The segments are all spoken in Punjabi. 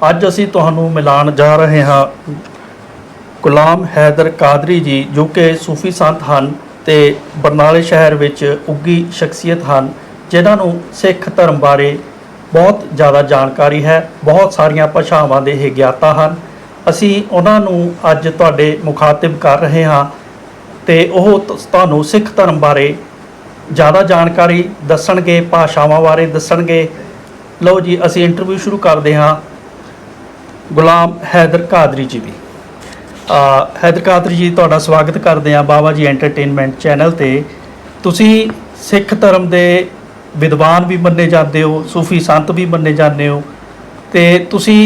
ਅੱਜ ਅਸੀਂ ਤੁਹਾਨੂੰ ਮਿਲਾਨ ਜਾ ਰਹੇ ਹਾਂ ਗੁਲਾਮ ਹੈਦਰ ਕਾਦਰੀ ਜੀ, ਜੋ ਕਿ ਸੂਫੀ ਸੰਤ ਹਨ ਤੇ ਬਰਨਾਲੇ ਸ਼ਹਿਰ ਵਿੱਚ ਉੱਗੀ ਸ਼ਖਸੀਅਤ ਹਨ, ਜਿਨ੍ਹਾਂ ਨੂੰ ਸਿੱਖ ਧਰਮ ਬਾਰੇ ਬਹੁਤ ਜ਼ਿਆਦਾ ਜਾਣਕਾਰੀ ਹੈ। ਬਹੁਤ ਸਾਰੀਆਂ ਭਾਸ਼ਾਵਾਂ ਦੇ ਇਹ ਗਿਆਤਾ ਹਨ। ਅਸੀਂ ਉਹਨਾਂ ਨੂੰ ਅੱਜ ਤੁਹਾਡੇ ਮੁਖਾਤਿਬ ਕਰ ਰਹੇ ਹਾਂ ਤੇ ਉਹ ਤੁਹਾਨੂੰ ਸਿੱਖ ਧਰਮ ਬਾਰੇ ज़्यादा जानकारी दसणगे, भाषावां बारे दसणगे। लो जी, असी इंटरव्यू शुरू करते हाँ गुलाम हैदर कादरी जी दी। हैदर कादरी जी, तुहाडा स्वागत करते हैं बाबा जी एंटरटेनमेंट चैनल ते। तुसी सिख धर्म दे विद्वान भी मन्ने जाते हो, सूफी संत भी मन्ने जाते हो, ते तुसी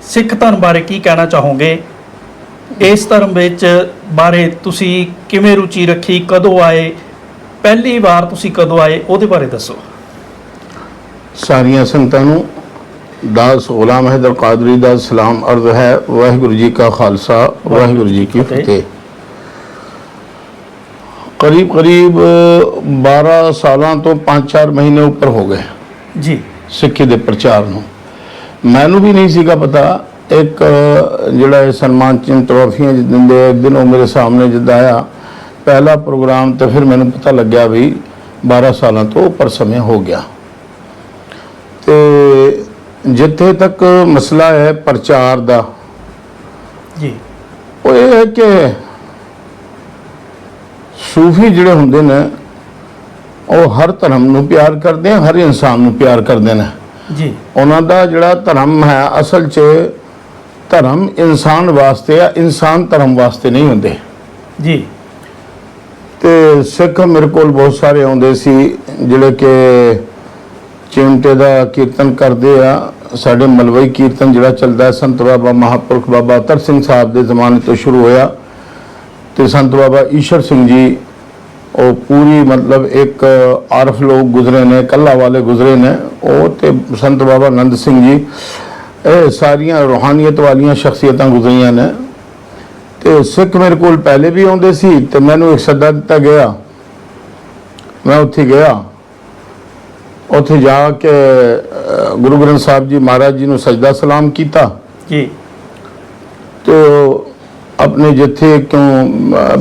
सिख धर्म बारे की कहना चाहोगे? इस धर्म विच बारे तुसी किवें रुचि रखी, कदों आए, पहली बार तुसी कदों आए, ਉਹਦੇ ਬਾਰੇ ਦੱਸੋ। सारिया संगतां नूं दास गुलाम हैदर कादरी दा सलाम अर्ज है। वाहिगुरू जी का खालसा, वाहिगुरू जी की फतेह। करीब करीब 12 सालों तो 5-4 महीने ऊपर हो गए जी सिक्खी दे प्रचार नूं। मैनू भी नहीं सीगा पता। एक जिहड़ा सन्मान चिन्ह ट्रॉफियां दिंदे, एक दिन वो मेरे सामने जद आया पहला प्रोग्राम, तो फिर मैंने पता लग गया भी 12 सालों तो ऊपर समय हो गया। तो जिथे तक मसला है प्रचार दा जी, वो ये है कि सूफी जिहड़े हुंदे ने वो हर धर्म नूं प्यार करते हैं, हर इंसान नूं प्यार करते हैं जी। उन्हां दा जिहड़ा धर्म है असल च धर्म इंसान वास्ते या इंसान धर्म वास्ते नहीं हुंदे जी। तो सिख मेरे को बहुत सारे आते सी जिहड़े कि चिमटे का कीर्तन करते आ। साढ़े मलवई कीर्तन जिहड़ा चलता है संत बाबा महापुरख बाबा अतर सिंह साहब के जमाने तो शुरू होया, तो संत बाबा ईश्वर सिंह जी वो पूरी मतलब एक आरफ लोग गुजरे ने, कल्ला वाले गुजरे ने, वो तो संत बाबा नंद सिंह जी, ये सारिया रूहानियत वालियां शख्सियत गुजरिया ने। तो सिख मेरे को पहले भी आते सी, तो मैनू एक सदा दिता गया, मैं उत्थे गया, उत्थे जाके गुरु ग्रंथ साहब जी महाराज जी ने सजदा सलाम किया जी। तो अपने जिथे क्यों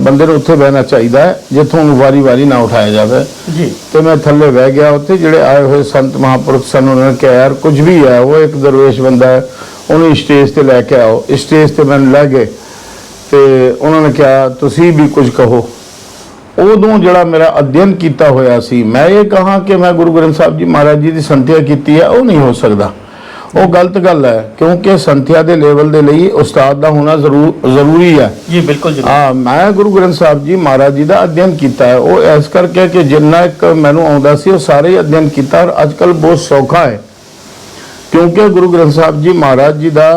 बंदे ने उत्थे बहना चाहिए जिथों वारी वारी ना उठाया जाए जी। तो मैं थले बह गया। उत्थे जिहड़े आए हुए संत महापुरुष सन, उन्होंने कहा यार कुछ भी है, वो एक दरवेश बंदा है, उन्हें स्टेज पर लैके आओ। स्टेज पर मैंने लै गए तो उन्होंने कहा तुसी भी कुछ कहो। उदों जड़ा मेरा अध्ययन किया होया सी, मैं ये कहा कि मैं गुरु ग्रंथ साहब जी महाराज जी की संथ्या की है, वो नहीं हो सकता, वो गलत गल है। क्योंकि संथ्या के लेवल के लिए उस्ताद का होना जरूरी है जी। बिल्कुल जी। हाँ, मैं गुरु ग्रंथ साहब जी महाराज जी का अध्ययन किया है, वो इस करके कि जिन्ना एक मैनू आता सी वो सारे ही अध्ययन किया। और अजकल बहुत सौखा है क्योंकि गुरु ग्रंथ साहब जी महाराज जी का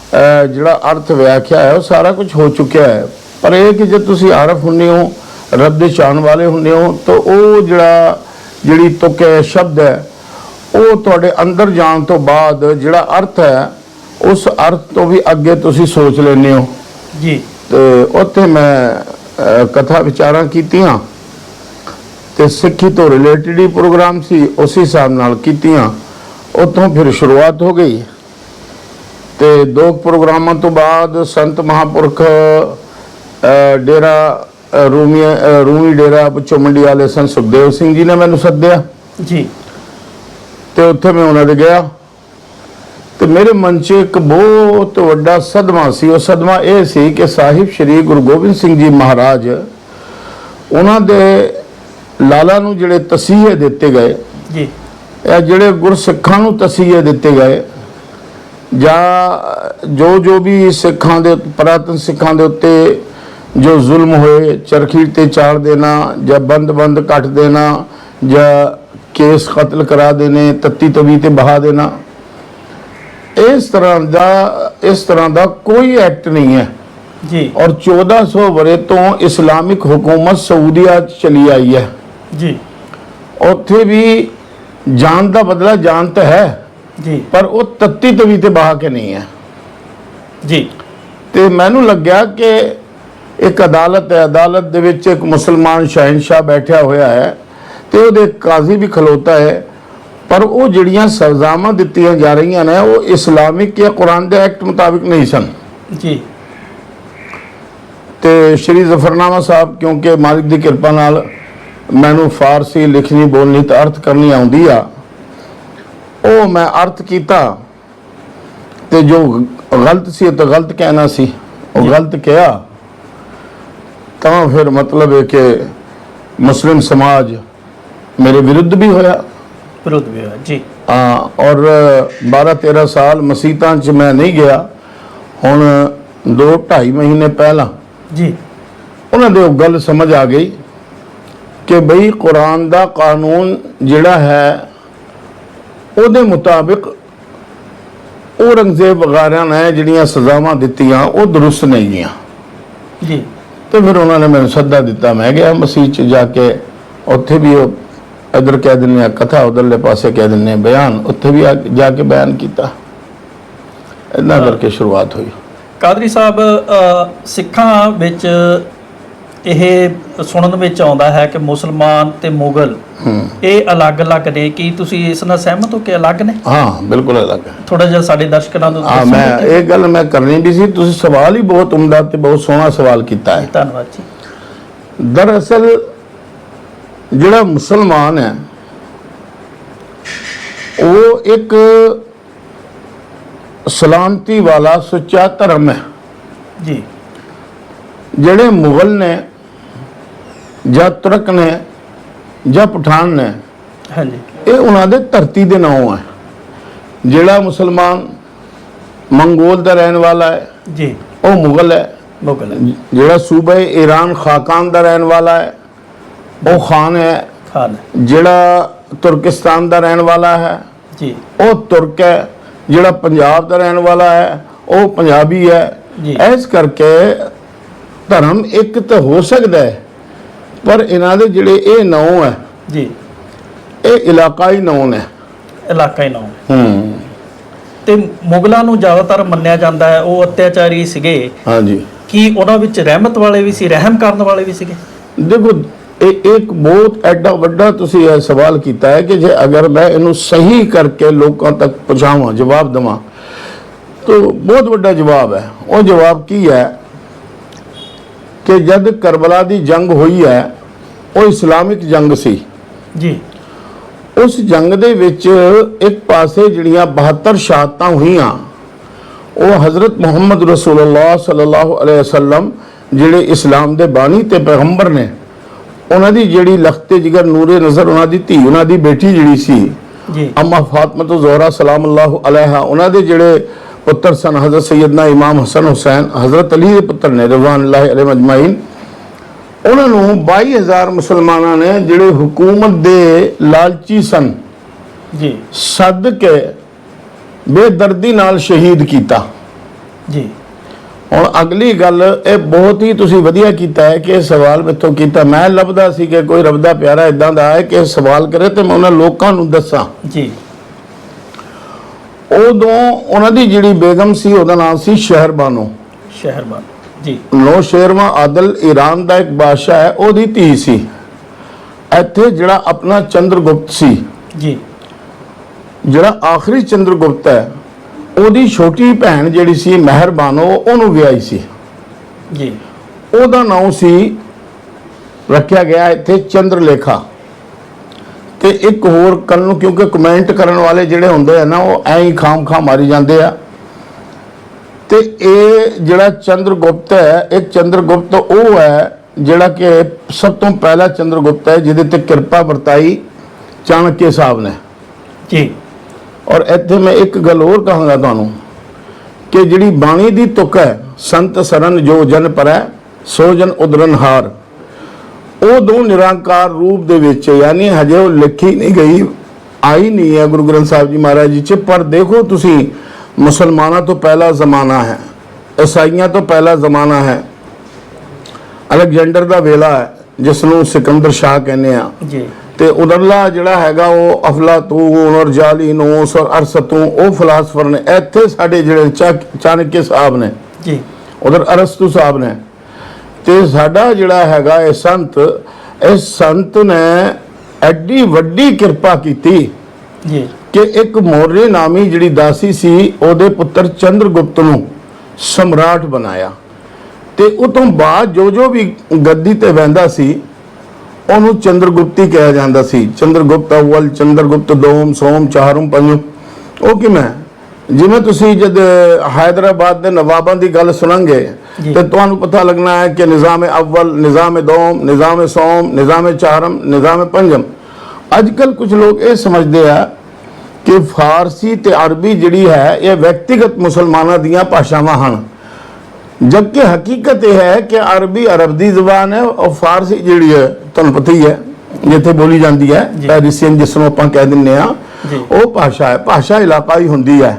जिहड़ा अर्थ व्याख्या है वो सारा कुछ हो चुका है। पर यह कि जो तुसी आरफ हुंदे हो, रब दे चाहण वाले हुंदे हो, तो वो जिहड़ी तुक है, शब्द है, वो तुहाडे अंदर जाण तो बाद जिहड़ा अर्थ है उस अर्थ तो भी अगे तुसी सोच लेने हो जी। तो उत्थे मैं कथा विचारां कीतियां ते सिक्खी तो रिलेटेड ही प्रोग्राम सी, उस हिसाब नाल कीतियां। उत्थों फिर शुरुआत हो गई तो 2 प्रोग्रामों तो बाद संत महापुरख डेरा रूमी डेरा पिछों मंडी वाले संत सुखदेव सिंह जी ने मैनू सद्या जी। तो उत्थे मैं उन्होंने गया तो मेरे मन च एक बहुत वड्डा सदमा सी। वो सदमा यह सी कि साहिब श्री गुरु गोबिंद सिंह जी महाराज उन्होंने लाला नू जिहड़े तसीहे दिते गए जी, या जिहड़े गुरसिखां नू तसीहे दिते गए, ਜਾਂ जो भी सिखां दे पुरातन सिखां दे उत्ते जो जुल्म होए, चरखी ते चाड़ देना या बंद कट देना या केस कतल करा देने, तत्ती तवी ते बहा देना, इस तरह दा कोई एक्ट नहीं है जी। और 1400 वरे तो इस्लामिक हुकूमत सऊदीया चली आई है जी। उत्थे भी जान का बदला जान तो है जी, पर वो तत्ती तवी ते बहा के नहीं है जी। तो मैनू लग्या कि एक अदालत है, अदालत दे विच एक मुसलमान शहनशाह बैठा होया है तो वो काजी भी खलोता है, ਪਰ ਉਹ ਜਿਹੜੀਆਂ ਸਜ਼ਾਵਾਂ ਦਿੱਤੀਆਂ ਜਾ ਰਹੀਆਂ ਨੇ ਉਹ ਇਸਲਾਮਿਕ ਜਾਂ ਕੁਰਾਨ ਦੇ ਐਕਟ ਮੁਤਾਬਿਕ ਨਹੀਂ ਸਨ ਜੀ। ਤੇ ਸ਼੍ਰੀ ਜ਼ਫਰਨਾਮਾ ਸਾਹਿਬ, ਕਿਉਂਕਿ ਮਾਲਿਕ ਦੀ ਕਿਰਪਾ ਨਾਲ ਮੈਨੂੰ ਫਾਰਸੀ ਲਿਖਣੀ ਬੋਲਣੀ ਤੇ ਅਰਥ ਕਰਨੀ ਆਉਂਦੀ ਆ, ਉਹ ਮੈਂ ਅਰਥ ਕੀਤਾ ਤੇ ਜੋ ਗਲਤ ਸੀ ਤਾਂ ਗਲਤ ਕਹਿਣਾ ਸੀ, ਉਹ ਗਲਤ ਕਿਹਾ ਤਾਂ ਫਿਰ ਮਤਲਬ ਹੈ ਕਿ ਮੁਸਲਿਮ ਸਮਾਜ ਮੇਰੇ ਵਿਰੁੱਧ ਵੀ ਹੋਇਆ ਵਿਰੋਧ ਵੀ ਹੋਇਆ ਜੀ। ਔਰ 12-13 ਸਾਲ ਮਸੀਤਾਂ 'ਚ ਮੈਂ ਨਹੀਂ ਗਿਆ। ਹੁਣ 2-2.5 ਮਹੀਨੇ ਪਹਿਲਾਂ ਜੀ ਉਹਨਾਂ ਦੇ ਉਹ ਗੱਲ ਸਮਝ ਆ ਗਈ ਕਿ ਬਈ ਕੁਰਾਨ ਦਾ ਕਾਨੂੰਨ ਜਿਹੜਾ ਹੈ ਉਹਦੇ ਮੁਤਾਬਿਕ ਔਰੰਗਜ਼ੇਬ ਵਗੈਰਾ ਨੇ ਜਿਹੜੀਆਂ ਸਜ਼ਾਵਾਂ ਦਿੱਤੀਆਂ ਉਹ ਦਰੁਸਤ ਨਹੀਂ ਗਈਆਂ ਜੀ। ਤੇ ਫਿਰ ਉਹਨਾਂ ਨੇ ਮੈਨੂੰ ਸੱਦਾ ਦਿੱਤਾ, ਮੈਂ ਗਿਆ ਮਸਜਿਦ 'ਚ ਜਾ ਕੇ, ਉੱਥੇ ਵੀ ਉਹ इधर कह दिने कथा, उधरले पासे कह दिने बयान, उत्थे भी जा के बयान किया। इतना करके शुरुआत हुई। ਕਾਦਰੀ ਸਾਹਿਬ, ਸਿੱਖਾਂ ਵਿੱਚ ਇਹ ਸੁਣਨ ਵਿੱਚ ਆਉਂਦਾ ਹੈ ਕਿ ਮੁਸਲਮਾਨ ਤੇ ਮੁਗਲ ਇਹ ਅਲੱਗ-ਅਲੱਗ ਨੇ। ਕੀ ਤੁਸੀਂ ਇਸ ਨਾਲ ਸਹਿਮਤ ਹੋ ਕਿ ਅਲੱਗ ਨੇ? ਹਾਂ, ਬਿਲਕੁਲ ਅਲੱਗ ਹੈ। ਥੋੜਾ ਜਿਹਾ ਸਾਡੇ ਦਰਸ਼ਕਾਂ ਨੂੰ ਹਾਂ, ਮੈਂ ਇਹ ਗੱਲ ਮੈਂ ਕਰਨੀ ਵੀ ਸੀ। ਤੁਸੀਂ ਸਵਾਲ ਹੀ ਬਹੁਤ ਉਮਦਾ ਤੇ ਬਹੁਤ ਸੋਹਣਾ ਸਵਾਲ ਕੀਤਾ ਹੈ। ਧੰਨਵਾਦ ਜੀ। ਦਰਅਸਲ ਜਿਹੜਾ ਮੁਸਲਮਾਨ ਹੈ ਉਹ ਇੱਕ ਸਲਾਮਤੀ ਵਾਲਾ ਸੁੱਚਾ ਧਰਮ ਹੈ ਜੀ। ਜਿਹੜੇ ਮੁਗਲ ਨੇ ਜਾਂ ਤੁਰਕ ਨੇ ਜਾਂ ਪਠਾਨ ਨੇ, ਹਾਂਜੀ, ਇਹ ਉਹਨਾਂ ਦੇ ਧਰਤੀ ਦੇ ਨਾਂ ਹੈ। ਜਿਹੜਾ ਮੁਸਲਮਾਨ ਮੰਗੋਲ ਦਾ ਰਹਿਣ ਵਾਲਾ ਹੈ ਜੀ, ਉਹ ਮੁਗਲ ਹੈ। ਮੁਗਲ ਹੈ। ਜਿਹੜਾ ਸੂਬੇ ਈਰਾਨ ਖਾਕਾਨ ਦਾ ਰਹਿਣ ਵਾਲਾ ਹੈ ਉਹ ਖਾਨ ਹੈ। ਖਾਨ। ਜਿਹੜਾ ਤੁਰਕਿਸਤਾਨ ਦਾ ਰਹਿਣ ਵਾਲਾ ਹੈ ਜੀ, ਉਹ ਤੁਰਕ ਹੈ। ਜਿਹੜਾ ਪੰਜਾਬ ਦਾ ਰਹਿਣ ਵਾਲਾ ਹੈ ਉਹ ਪੰਜਾਬੀ ਹੈ। ਇਸ ਕਰਕੇ ਧਰਮ ਇੱਕ ਤਾਂ ਹੋ ਸਕਦਾ ਹੈ, ਪਰ ਇਹਨਾਂ ਦੇ ਜਿਹੜੇ ਇਹ ਨਾਂ ਹੈ ਜੀ, ਇਹ ਇਲਾਕਾਈ ਨਾਂ ਨੇ, ਇਲਾਕਾਈ ਨਾਂ। ਤੇ ਮੁਗਲਾਂ ਨੂੰ ਜ਼ਿਆਦਾਤਰ ਮੰਨਿਆ ਜਾਂਦਾ ਹੈ ਉਹ ਅਤਿਆਚਾਰੀ ਸੀਗੇ। ਹਾਂਜੀ। ਕੀ ਉਹਨਾਂ ਵਿੱਚ ਰਹਿਮਤ ਵਾਲੇ ਵੀ ਸੀ, ਰਹਿਮ ਕਰਨ ਵਾਲੇ ਵੀ ਸੀਗੇ? ਦੇਖੋ, ਇਹ ਇੱਕ ਬਹੁਤ ਐਡਾ ਵੱਡਾ ਤੁਸੀਂ ਇਹ ਸਵਾਲ ਕੀਤਾ ਹੈ ਕਿ ਜੇ ਅਗਰ ਮੈਂ ਇਹਨੂੰ ਸਹੀ ਕਰਕੇ ਲੋਕਾਂ ਤੱਕ ਪਹੁੰਚਾਵਾਂ, ਜਵਾਬ ਦੇਵਾਂ, ਤਾਂ ਬਹੁਤ ਵੱਡਾ ਜਵਾਬ ਹੈ। ਉਹ ਜਵਾਬ ਕੀ ਹੈ ਕਿ ਜਦ ਕਰਬਲਾ ਦੀ ਜੰਗ ਹੋਈ ਹੈ ਉਹ ਇਸਲਾਮਿਕ ਜੰਗ ਸੀ ਜੀ। ਉਸ ਜੰਗ ਦੇ ਵਿੱਚ ਇੱਕ ਪਾਸੇ ਜਿਹੜੀਆਂ 72 ਸ਼ਹਾਦਤਾਂ ਹੋਈਆਂ ਉਹ ਹਜ਼ਰਤ ਮੁਹੰਮਦ ਰਸੂਲੁल्लाह ਸੱਲੱਲਾਹੁ ਅਲੈਹਿ ਵਸੱਲਮ ਜਿਹੜੇ ਇਸਲਾਮ ਦੇ ਬਾਣੀ ਤੇ ਪੈਗੰਬਰ ਨੇ, ਉਹਨਾਂ ਦੀ ਜਿਹੜੀ ਲਖਤੇ ਜਿਗਰ ਨੂਰੇ ਨਜ਼ਰ ਉਹਨਾਂ ਦੀ ਧੀ, ਉਹਨਾਂ ਦੀ ਬੇਟੀ ਜਿਹੜੀ ਸੀ ਜੀ, ਅਮਾ ਫਾਤਮਾ ਜ਼ੋਹਰਾ ਸਲਾਮੁੱਲਾਹੁ ਅਲੈਹਾ, ਉਹਨਾਂ ਦੇ ਜਿਹੜੇ ਪੁੱਤਰ ਸਨ ਹਜ਼ਰਤ ਸੈਯਦਨਾ ਇਮਾਮ ਹਸਨ ਹੁਸੈਨ, ਹਜ਼ਰਤ ਅਲੀ ਦੇ ਪੁੱਤਰ ਨੇ ਰਿਜ਼ਵਾਨੁੱਲਾਹ ਅਲੈਹਿਮ ਅਜਮਾਈਨ, ਉਹਨਾਂ ਨੂੰ 22,000 ਮੁਸਲਮਾਨਾਂ ਨੇ ਜਿਹੜੇ ਹੁਕੂਮਤ ਦੇ ਲਾਲਚੀ ਸਨ ਜੀ, ਸੱਦ ਕੇ ਬੇਦਰਦੀ ਨਾਲ ਸ਼ਹੀਦ ਕੀਤਾ ਜੀ। ਹੁਣ ਅਗਲੀ ਗੱਲ, ਇਹ ਬਹੁਤ ਹੀ ਤੁਸੀਂ ਵਧੀਆ ਕੀਤਾ ਹੈ ਕਿ ਇਹ ਸਵਾਲ ਮੈਥੋਂ ਕੀਤਾ। ਮੈਂ ਲੱਭਦਾ ਸੀ ਕਿ ਕੋਈ ਰੱਬ ਦਾ ਪਿਆਰਾ ਇਦਾਂ ਦਾ ਹੈ ਕਿ ਸਵਾਲ ਕਰੇ ਤੇ ਮੈਂ ਉਹਨਾਂ ਲੋਕਾਂ ਨੂੰ ਦੱਸਾਂ ਜੀ। ਉਦੋਂ ਉਹਨਾਂ ਦੀ ਜਿਹੜੀ ਬੇਗਮ ਸੀ ਉਹਦਾ ਨਾਮ ਸੀ ਸ਼ਹਿਰਬਾਨੋ। ਸ਼ਹਿਰਬਾਨ ਜੀ। ਨੌਸ਼ੇਰਵਾਂ ਆਦਲ ਈਰਾਨ ਦਾ ਇੱਕ ਬਾਦਸ਼ਾਹ ਹੈ, ਉਹਦੀ ਧੀ ਸੀ। ਇੱਥੇ ਜਿਹੜਾ ਆਪਣਾ ਚੰਦਰਗੁਪਤ ਸੀ ਜੀ, ਜਿਹੜਾ ਆਖਰੀ ਚੰਦਰਗੁਪਤ ਹੈ, ਉਹਦੀ ਛੋਟੀ ਭੈਣ ਜਿਹੜੀ ਸੀ ਮਹਿਰਬਾਨੋ, ਉਹਨੂੰ ਵਿਆਹੀ ਸੀ ਜੀ। ਉਹਦਾ ਨਾਮ ਸੀ ਰੱਖਿਆ ਗਿਆ ਇੱਥੇ ਚੰਦਰਲੇਖਾ। ਤੇ ਇੱਕ ਹੋਰ ਕਰਨ ਨੂੰ, ਕਿਉਂਕਿ ਕਮੈਂਟ ਕਰਨ ਵਾਲੇ ਜਿਹੜੇ ਹੁੰਦੇ ਆ ਨਾ ਉਹ ਐਂ ਹੀ ਖਾਮ ਮਾਰੀ ਜਾਂਦੇ ਆ। ਤੇ ਇਹ ਜਿਹੜਾ ਚੰਦਰਗੁਪਤ ਹੈ, ਇਹ ਚੰਦਰਗੁਪਤ ਉਹ ਹੈ ਜਿਹੜਾ ਕਿ ਸਭ ਤੋਂ ਪਹਿਲਾ ਚੰਦਰਗੁਪਤ ਹੈ ਜਿਹਦੇ ਤੇ ਕਿਰਪਾ ਵਰਤਾਈ ਚਾਣਕੇ ਸਾਹਿਬ ਨੇ ਜੀ। ਔਰ ਇੱਥੇ ਮੈਂ ਇੱਕ ਗੱਲ ਹੋਰ ਕਹਾਂਗਾ ਤੁਹਾਨੂੰ ਕਿ ਜਿਹੜੀ ਬਾਣੀ ਦੀ ਤੁਕ ਹੈ, ਸੰਤ ਸਰਨ ਜੋ ਜਨ ਪਰੈ ਸੋ ਜਨ ਉਦਰਨ ਹਾਰ, ਉਹ ਦੋ ਨਿਰੰਕਾਰ ਰੂਪ ਦੇ ਵਿੱਚ, ਯਾਨੀ ਹਜੇ ਉਹ ਲਿਖੀ ਨਹੀਂ ਗਈ, ਆਈ ਨਹੀਂ ਹੈ ਗੁਰੂ ਗ੍ਰੰਥ ਸਾਹਿਬ ਜੀ ਮਹਾਰਾਜ ਜੀ 'ਚ। ਪਰ ਦੇਖੋ ਤੁਸੀਂ, ਮੁਸਲਮਾਨਾਂ ਤੋਂ ਪਹਿਲਾ ਜ਼ਮਾਨਾ ਹੈ, ਈਸਾਈਆਂ ਤੋਂ ਪਹਿਲਾ ਜ਼ਮਾਨਾ ਹੈ, ਅਲੈਗਜ਼ੈਂਡਰ ਦਾ ਵੇਲਾ ਹੈ ਜਿਸ ਨੂੰ ਸਿਕੰਦਰ ਸ਼ਾਹ ਕਹਿੰਦੇ ਆ ਜੀ। ਤੇ ਉਧਰਲਾ ਜਿਹੜਾ ਹੈਗਾ ਉਹ ਅਫਲਾਤੂਨ ਔਰ ਜਾਲੀਨੂਸ ਔਰ ਅਰਸਤੂ, ਉਹ ਫਿਲਾਸਫਰ ਨੇ। ਇੱਥੇ ਸਾਡੇ ਜਿਹੜੇ ਚਾਣਕੇ ਸਾਹਿਬ ਨੇ ਜੀ, ਉਧਰ ਅਰਸਤੂ ਸਾਹਿਬ ਨੇ। ਤੇ ਸਾਡਾ ਜਿਹੜਾ ਹੈਗਾ ਇਹ ਸੰਤ ਨੇ ਐਡੀ ਵੱਡੀ ਕਿਰਪਾ ਕੀਤੀ ਜੀ ਕਿ ਇੱਕ ਮੌर्य ਨਾਮੀ ਜਿਹੜੀ ਦਾਸੀ ਸੀ ਉਹਦੇ ਪੁੱਤਰ ਚੰਦਰਗੁਪਤ ਨੂੰ ਸਮਰਾਟ ਬਣਾਇਆ, ਤੇ ਉਹ ਤੋਂ ਬਾਅਦ ਜੋ ਵੀ ਗੱਦੀ ਤੇ ਬਹਿੰਦਾ ਸੀ ਉਹਨੂੰ ਚੰਦਰਗੁਪਤੀ ਕਿਹਾ ਜਾਂਦਾ ਸੀ। ਚੰਦਰਗੁਪਤ ਅਵਲ, ਚੰਦਰਗੁਪਤ ਦੋਮ, ਸੋਮ, ਚਾਰਮ, ਪੰਜਮ। ਉਹ ਕਿਵੇਂ? ਜਿਵੇਂ ਤੁਸੀਂ ਜਦ हैदराबाद ਦੇ ਨਵਾਬਾਂ ਦੀ ਗੱਲ ਸੁਣਾਂਗੇ ਤੇ ਤੁਹਾਨੂੰ ਪਤਾ ਲੱਗਣਾ ਹੈ ਕਿ ਨਿਜ਼ਾਮ ਅਵਲ, ਨਿਜ਼ਾਮ ਦੋਮ, ਨਿਜ਼ਾਮ ਸੋਮ, ਨਿਜ਼ਾਮ ਚਾਰਮ, ਨਿਜ਼ਾਮ ਪੰਜਮ। ਅੱਜ ਕੱਲ ਕੁਝ ਲੋਕ ਇਹ ਸਮਝਦੇ ਆ ਕਿ ਫਾਰਸੀ ਤੇ ਅਰਬੀ ਜਿਹੜੀ ਹੈ ਇਹ ਵਿਅਕਤੀਗਤ ਮੁਸਲਮਾਨਾਂ ਦੀਆਂ ਭਾਸ਼ਾਵਾਂ ਹਨ, जबकि हकीकत यह है कि अरबी अरब की जबान है और फारसी जी है तुहानू पता ही है जिथे बोली जाती है, पेरिसियन जिसनों आप कह दिंने वो भाषा है, भाषा इलाकाई होंगी है।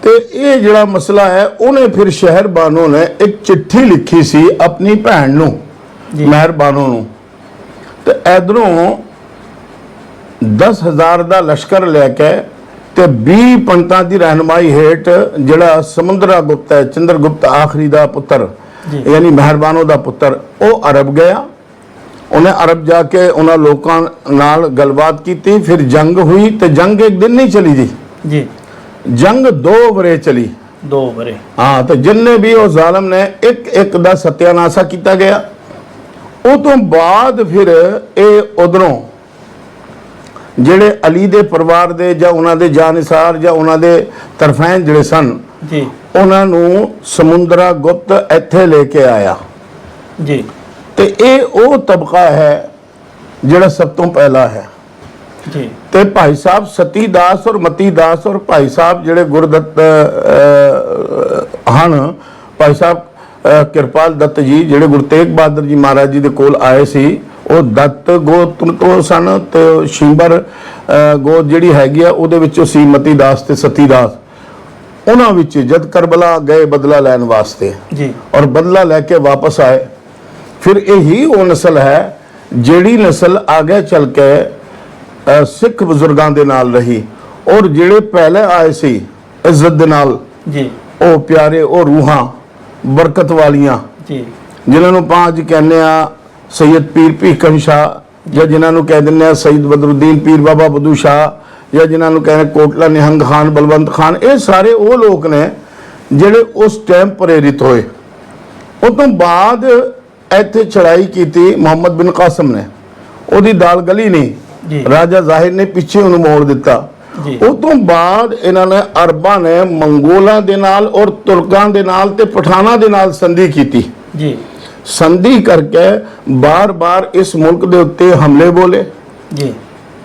तो ये जड़ा मसला है उन्हें फिर शहर बानो ने एक चिट्ठी लिखी सी अपनी भैन नू, मेहर बानो नू, तो इधरों 10,000 का लश्कर लैके ਤੇ 20 ਪੰਡਤਾਂ ਦੀ ਰਹਿਨਮਾਈ ਹੇਠ ਜਿਹੜਾ ਸਮੁੰਦਰਾ ਗੁਪਤ ਹੈ, ਚੰਦਰਗੁਪਤ ਆਖਰੀ ਦਾ ਪੁੱਤਰ ਯਾਨੀ ਮਿਹਰਬਾਨੋ ਦਾ ਪੁੱਤਰ, ਉਹ ਅਰਬ ਗਿਆ। ਉਹਨੇ ਅਰਬ ਜਾ ਕੇ ਉਹਨਾਂ ਲੋਕਾਂ ਨਾਲ ਗੱਲਬਾਤ ਕੀਤੀ। ਫਿਰ ਜੰਗ ਹੋਈ ਤੇ ਜੰਗ ਇੱਕ ਦਿਨ ਨਹੀਂ ਚਲੀ ਜੀ, ਜੰਗ 2 ਵਰੇ ਚਲੀ। 2 ਵਰੇ, ਹਾਂ। ਤੇ ਜਿੰਨੇ ਵੀ ਉਹ ਜ਼ਾਲਮ ਨੇ ਇੱਕ ਦਾ ਸਤਿਆਨਾਸ਼ਾ ਕੀਤਾ ਗਿਆ। ਉਹ ਤੋਂ ਬਾਅਦ ਫਿਰ ਇਹ ਉਧਰੋਂ ਜਿਹੜੇ ਅਲੀ ਦੇ ਪਰਿਵਾਰ ਦੇ ਜਾਂ ਉਹਨਾਂ ਦੇ ਜਾਨਿਸਾਰ ਜਾਂ ਉਹਨਾਂ ਦੇ ਤਰਫੈਨ ਜਿਹੜੇ ਸਨ ਜੀ, ਉਹਨਾਂ ਨੂੰ ਸਮੁੰਦਰਾ ਗੁਪਤ ਇੱਥੇ ਲੈ ਕੇ ਆਇਆ ਜੀ। ਤੇ ਇਹ ਉਹ ਤਬਕਾ ਹੈ ਜਿਹੜਾ ਸਭ ਤੋਂ ਪਹਿਲਾ ਹੈ ਜੀ। ਤੇ ਭਾਈ ਸਾਹਿਬ ਸਤੀ ਦਾਸ ਔਰ ਮਤੀ ਦਾਸ ਔਰ ਭਾਈ ਸਾਹਿਬ ਜਿਹੜੇ ਗੁਰਦੱਤ ਹਨ, ਭਾਈ ਸਾਹਿਬ ਕਿਰਪਾਲ ਦੱਤ ਜੀ ਜਿਹੜੇ ਗੁਰੂ ਤੇਗ ਬਹਾਦਰ ਜੀ ਮਹਾਰਾਜ ਜੀ ਦੇ ਕੋਲ ਆਏ ਸੀ, ਉਹ ਦੱਤ ਗੋਤ ਤੋਂ ਸਨ ਤੇ ਸ਼ਿੰਬਰ ਗੋਤ ਜਿਹੜੀ ਹੈਗੀ ਆ ਉਹਦੇ ਵਿੱਚੋਂ ਸੀ ਮਤੀ ਦਾਸ ਤੇ ਸਤੀ ਦਾਸ। ਉਹਨਾਂ ਵਿੱਚ ਜਦ ਕਰਬਲਾ ਗਏ ਬਦਲਾ ਲੈਣ ਵਾਸਤੇ ਜੀ ਔਰ ਬਦਲਾ ਲੈ ਕੇ ਵਾਪਸ ਆਏ, ਫਿਰ ਇਹੀ ਉਹ ਨਸਲ ਹੈ ਜਿਹੜੀ ਨਸਲ ਆਗੇ ਚੱਲ ਕੇ ਸਿੱਖ ਬਜ਼ੁਰਗਾਂ ਦੇ ਨਾਲ ਰਹੀ। ਔਰ ਜਿਹੜੇ ਪਹਿਲੇ ਆਏ ਸੀ ਇੱਜ਼ਤ ਦੇ ਨਾਲ ਜੀ, ਉਹ ਪਿਆਰੇ, ਉਹ ਰੂਹਾਂ ਬਰਕਤ ਵਾਲੀਆਂ ਜੀ, ਜਿਨ੍ਹਾਂ ਨੂੰ ਆਪਾਂ ਅੱਜ ਕਹਿੰਦੇ ਆ सैयद पीर भीखम शाह या जिन्होंने कह दें सईद बदरुद्दीन पीर बाबा बदू शाह या जिन्होंने कहने कोटला निहंग खान, बलवंत खान, ये सारे वो लोग ने ਜਿਹੜੇ उस टाइम प्रेरित होए। उस तो बाद ਇੱਥੇ चढ़ाई की मुहम्मद बिन कासम ने, ਉਹਦੀ ਦਾਲ ਗਲੀ ਨਹੀਂ, ਰਾਜਾ ਜ਼ਾਹਿਰ ਨੇ ਪਿੱਛੇ ਉਹਨੂੰ ਮੋੜ ਦਿੱਤਾ। ਉਸ ਤੋਂ ਬਾਅਦ ਇਹਨਾਂ ਨੇ ਅਰਬਾਂ ਨੇ ਮੰਗੋਲਾਂ ਦੇ ਨਾਲ ਔਰ ਤੁਰਕਾਂ ਦੇ ਨਾਲ ਤੇ ਪਠਾਨਾਂ ਦੇ ਨਾਲ ਸੰਧੀ ਕੀਤੀ ਜੀ। ਸੰਧੀ ਕਰਕੇ ਬਾਰ-ਬਾਰ ਇਸ ਮੁਲਕ ਦੇ ਉੱਤੇ ਹਮਲੇ ਬੋਲੇ ਜੀ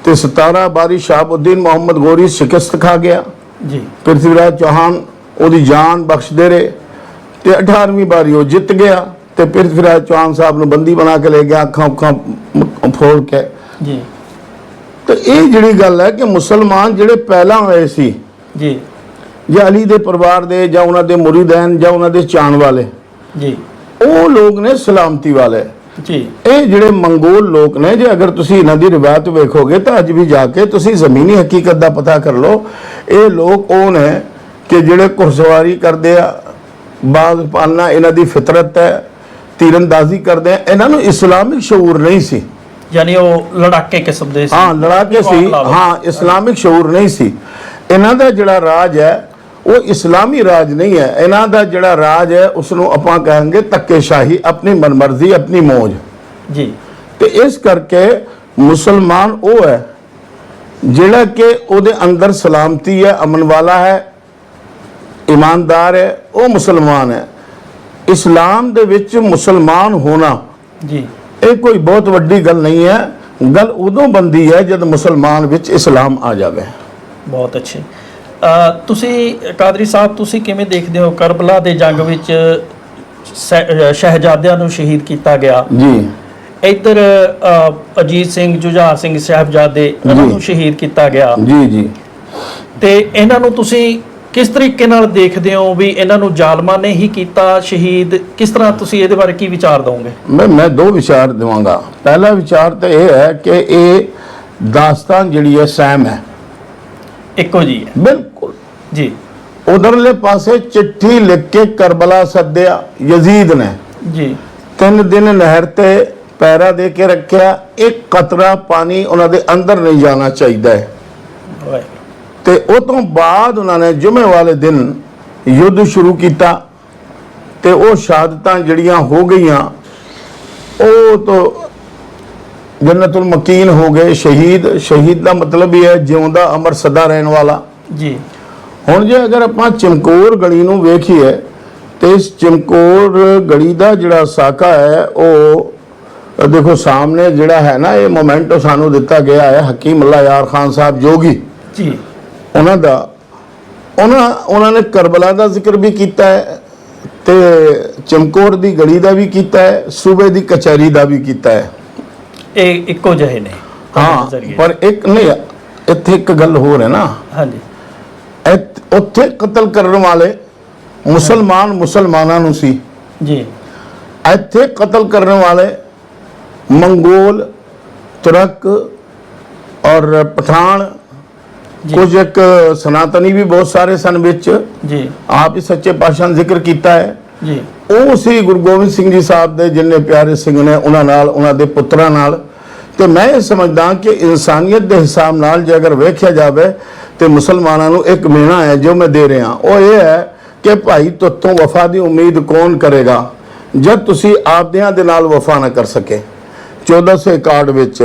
ਤੇ 17 ਵਾਰੀ ਸ਼ਾਹਬੁੱਦੀਨ ਮੁਹੰਮਦ ਗੋਰੀ ਸ਼ਿਕਸਤ ਖਾ ਗਿਆ ਜੀ। ਪ੍ਰਿਥਵੀਰਾਜ ਚੌਹਾਨ ਉਹਦੀ ਜਾਨ ਬਖਸ਼ਦੇ ਰਹੇ ਤੇ 18ਵੀਂ ਵਾਰੀ ਉਹ ਜਿੱਤ ਗਿਆ ਤੇ ਪ੍ਰਿਥਵੀਰਾਜ ਚੌਹਾਨ ਸਾਹਿਬ ਨੂੰ ਬੰਦੀ ਬਣਾ ਕੇ ਲੈ ਗਿਆ, ਅੱਖਾਂ ਫੋੜ ਕੇ ਜੀ। ਤੇ ਇਹ ਜਿਹੜੀ ਗੱਲ ਹੈ ਕਿ ਮੁਸਲਮਾਨ ਜਿਹੜੇ ਪਹਿਲਾਂ ਹੋਏ ਸੀ ਜੀ, ਜਾਂ ਅਲੀ ਦੇ ਪਰਿਵਾਰ ਦੇ ਜਾਂ ਉਹਨਾਂ ਦੇ ਮੁਰੀਦੈਨ ਜਾਂ ਉਹਨਾਂ ਦੇ ਚਾਣ ਵਾਲੇ ਜੀ, ਉਹ ਲੋਕ ਨੇ ਸਲਾਮਤੀ ਵਾਲੇ ਜੀ। ਇਹ ਜਿਹੜੇ ਮੰਗੋਲ ਲੋਕ ਨੇ, ਜੇ ਅਗਰ ਤੁਸੀਂ ਇਹਨਾਂ ਦੀ ਰਿਵਾਇਤ ਵੇਖੋਗੇ ਤਾਂ ਅੱਜ ਵੀ ਜਾ ਕੇ ਤੁਸੀਂ ਜ਼ਮੀਨੀ ਹਕੀਕਤ ਦਾ ਪਤਾ ਕਰ ਲਓ। ਇਹ ਲੋਕ ਉਹ ਨੇ ਕਿ ਜਿਹੜੇ ਘੁੜਸਵਾਰੀ ਕਰਦੇ ਆ, ਬਾਜ਼ ਪਾਲਣਾ ਇਹਨਾਂ ਦੀ ਫਿਤਰਤ ਹੈ, ਤੀਰੰਦਾਜ਼ੀ ਕਰਦੇ ਆ। ਇਹਨਾਂ ਨੂੰ ਇਸਲਾਮਿਕ ਸ਼ਊਰ ਨਹੀਂ ਸੀ, ਯਾਨੀ ਉਹ ਲੜਾਕੇ ਕਿਸਮ ਦੇ ਸੀ। ਹਾਂ, ਲੜਾਕੇ ਸੀ, ਹਾਂ, ਇਸਲਾਮਿਕ ਸ਼ਊਰ ਨਹੀਂ ਸੀ। ਇਹਨਾਂ ਦਾ ਜਿਹੜਾ ਰਾਜ ਹੈ ਉਹ ਇਸਲਾਮੀ ਰਾਜ ਨਹੀਂ ਹੈ। ਇਹਨਾਂ ਦਾ ਜਿਹੜਾ ਰਾਜ ਹੈ ਉਸ ਨੂੰ ਆਪਾਂ ਕਹਾਂਗੇ ਧੱਕੇਸ਼ਾਹੀ, ਆਪਣੀ ਮਨਮਰਜ਼ੀ, ਆਪਣੀ ਮੌਜ ਜੀ। ਤੇ ਇਸ ਕਰਕੇ ਮੁਸਲਮਾਨ ਉਹ ਹੈ ਜਿਹੜਾ ਕਿ ਉਹਦੇ ਅੰਦਰ ਸਲਾਮਤੀ ਹੈ, ਅਮਨ ਵਾਲਾ ਹੈ, ईमानदार है, वो मुसलमान है। इस्लाम दे विच मुसलमान होना जी ये कोई बहुत वड्डी गल नहीं है। गल उदों बनदी है जब मुसलमान विच इस्लाम आ जावे। बहुत अच्छे। ਤੁਸੀਂ ਕਾਦਰੀ ਸਾਹਿਬ, ਤੁਸੀਂ ਕਿਵੇਂ ਦੇਖਦੇ ਹੋ ਕਰਬਲਾ ਦੇ ਜੰਗ ਵਿੱਚ ਸ਼ਹਿਜ਼ਾਦਿਆਂ ਨੂੰ ਸ਼ਹੀਦ ਕੀਤਾ ਗਿਆ ਜੀ। ਇੱਧਰ ਅਜੀਤ ਸਿੰਘ, ਜੁਝਾਰ ਸਿੰਘ ਸਾਹਿਬਜ਼ਾਦੇ ਇਹਨਾਂ ਨੂੰ ਸ਼ਹੀਦ ਕੀਤਾ ਗਿਆ ਜੀ ਜੀ। ਤੇ ਇਹਨਾਂ ਨੂੰ ਤੁਸੀਂ ਕਿਸ ਤਰੀਕੇ ਨਾਲ ਦੇਖਦੇ ਹੋ ਵੀ ਇਹਨਾਂ ਨੂੰ ਜ਼ਾਲਮਾਂ ਨੇ ਹੀ ਕੀਤਾ ਸ਼ਹੀਦ? ਕਿਸ ਤਰ੍ਹਾਂ ਤੁਸੀਂ ਇਹਦੇ ਬਾਰੇ ਕੀ ਵਿਚਾਰ ਦੋਗੇ? ਮੈਂ ਦੋ ਵਿਚਾਰ ਦੇਵਾਂਗਾ। ਪਹਿਲਾ ਵਿਚਾਰ ਤਾਂ ਇਹ ਹੈ ਕਿ ਇਹ ਦਾਸਤਾਨ ਜਿਹੜੀ ਹੈ ਸੈਮ ਹੈ, ਇੱਕੋ ਜੀ ਹੈ ਬਿਲਕੁਲ ਜੀ। ਉਧਰਲੇ ਪਾਸੇ ਚਿੱਠੀ ਲਿਖ ਕੇ ਕਰਬਲਾ ਸੱਦਿਆ ਯਜ਼ੀਦ ਨੇ ਜੀ। 3 ਦਿਨ ਨਹਿਰ ਤੇ ਪਹਿਰਾ ਦੇ ਕੇ ਰੱਖਿਆ, ਇੱਕ ਕਤਰਾ ਪਾਣੀ ਉਹਨਾਂ ਦੇ ਅੰਦਰ ਨਹੀਂ ਜਾਣਾ ਚਾਹੀਦਾ ਹੈ ਵਾਹਿਗੁਰੂ। ਤੇ ਉਹ ਤੋਂ ਬਾਅਦ ਉਹਨਾਂ ਨੇ ਜੁਮੇ ਵਾਲੇ ਦਿਨ ਯੁੱਧ ਸ਼ੁਰੂ ਕੀਤਾ ਤੇ ਉਹ ਸ਼ਹਾਦਤਾਂ ਜਿਹੜੀਆਂ ਹੋ ਗਈਆਂ ਉਹ ਤੋਂ ਜੰਨਤੁਲ ਮਕੀਨ ਹੋ ਗਏ। ਸ਼ਹੀਦ ਦਾ ਮਤਲਬ ਇਹ ਹੈ ਜਿਉਂਦਾ ਅਮਰ ਸਦਾ ਰਹਿਣ ਵਾਲਾ ਜੀ। ਹੁਣ ਜੇ ਅਗਰ ਆਪਾਂ ਚਮਕੌਰ ਗਲੀ ਨੂੰ ਵੇਖੀਏ ਤੇ ਇਸ ਚਮਕੌਰ ਗਲੀ ਦਾ ਜਿਹੜਾ ਸਾਕਾ ਹੈ ਉਹ ਦੇਖੋ ਸਾਹਮਣੇ ਜਿਹੜਾ ਹੈ ਨਾ, ਇਹ ਮੋਮੈਂਟੋ ਸਾਨੂੰ ਦਿੱਤਾ ਗਿਆ ਹੈ ਹਕੀਮ ਅੱਲਾ ਯਾਰ ਖਾਨ ਸਾਹਿਬ ਜੋਗੀ ਜੀ। ਉਹਨਾਂ ਦਾ ਉਹਨਾਂ ਨੇ ਕਰਬਲਾ ਦਾ ਜ਼ਿਕਰ ਵੀ ਕੀਤਾ ਹੈ ਤੇ ਚਮਕੌਰ ਦੀ ਗਲੀ ਦਾ ਵੀ ਕੀਤਾ ਹੈ, ਸੂਬੇ ਦੀ ਕਚਹਿਰੀ ਦਾ ਵੀ ਕੀਤਾ ਹੈ। ਇਹ ਇੱਕੋ ਜਿਹੇ ਨੇ ਹਾਂ, ਪਰ ਇੱਕ ਨਹੀਂ, ਇੱਥੇ ਇੱਕ ਗੱਲ ਹੋਰ ਹੈ ਨਾ। ਹਾਂਜੀ। ਉੱਥੇ ਕਤਲ ਕਰਨ ਵਾਲੇ ਮੁਸਲਮਾਨਾਂ ਨੂੰ ਸੀ ਜੀ। ਇੱਥੇ ਕਤਲ ਕਰਨ ਵਾਲੇ ਮੰਗੋਲ, ਤੁਰਕ ਔਰ ਪਠਾਨ, ਕੁਝ ਇੱਕ ਸਨਾਤਨੀ ਵੀ ਬਹੁਤ ਸਾਰੇ ਸਨ ਵਿੱਚ। ਜੀ। ਆਪ ਹੀ ਸੱਚੇ ਪਾਤਸ਼ਾਹ ਨੇ ਜ਼ਿਕਰ ਕੀਤਾ ਹੈ ਜੀ। ਉਹ ਸੀ ਗੁਰੂ ਗੋਬਿੰਦ ਸਿੰਘ ਜੀ ਸਾਹਿਬ ਦੇ ਜਿੰਨੇ ਪਿਆਰੇ ਸਿੰਘ ਨੇ, ਉਹਨਾਂ ਨਾਲ, ਉਹਨਾਂ ਦੇ ਪੁੱਤਰਾਂ ਨਾਲ। ਤੇ ਮੈਂ ਇਹ ਸਮਝਦਾ ਕਿ ਇਨਸਾਨੀਅਤ ਦੇ ਹਿਸਾਬ ਨਾਲ ਜੇ ਅਗਰ ਵੇਖਿਆ ਜਾਵੇ ਤੇ ਮੁਸਲਮਾਨਾਂ ਨੂੰ ਇੱਕ ਮਹੀਨਾ ਹੈ ਜੋ ਮੈਂ ਦੇ ਰਿਹਾ, ਉਹ ਇਹ ਹੈ ਕਿ ਭਾਈ ਤੁਤੋਂ ਵਫਾ ਦੀ ਉਮੀਦ ਕੌਣ ਕਰੇਗਾ ਜਦ ਤੁਸੀਂ ਆਪਦਿਆਂ ਦੇ ਨਾਲ ਵਫਾ ਨਾ ਕਰ ਸਕੇ। 1461 ਵਿੱਚ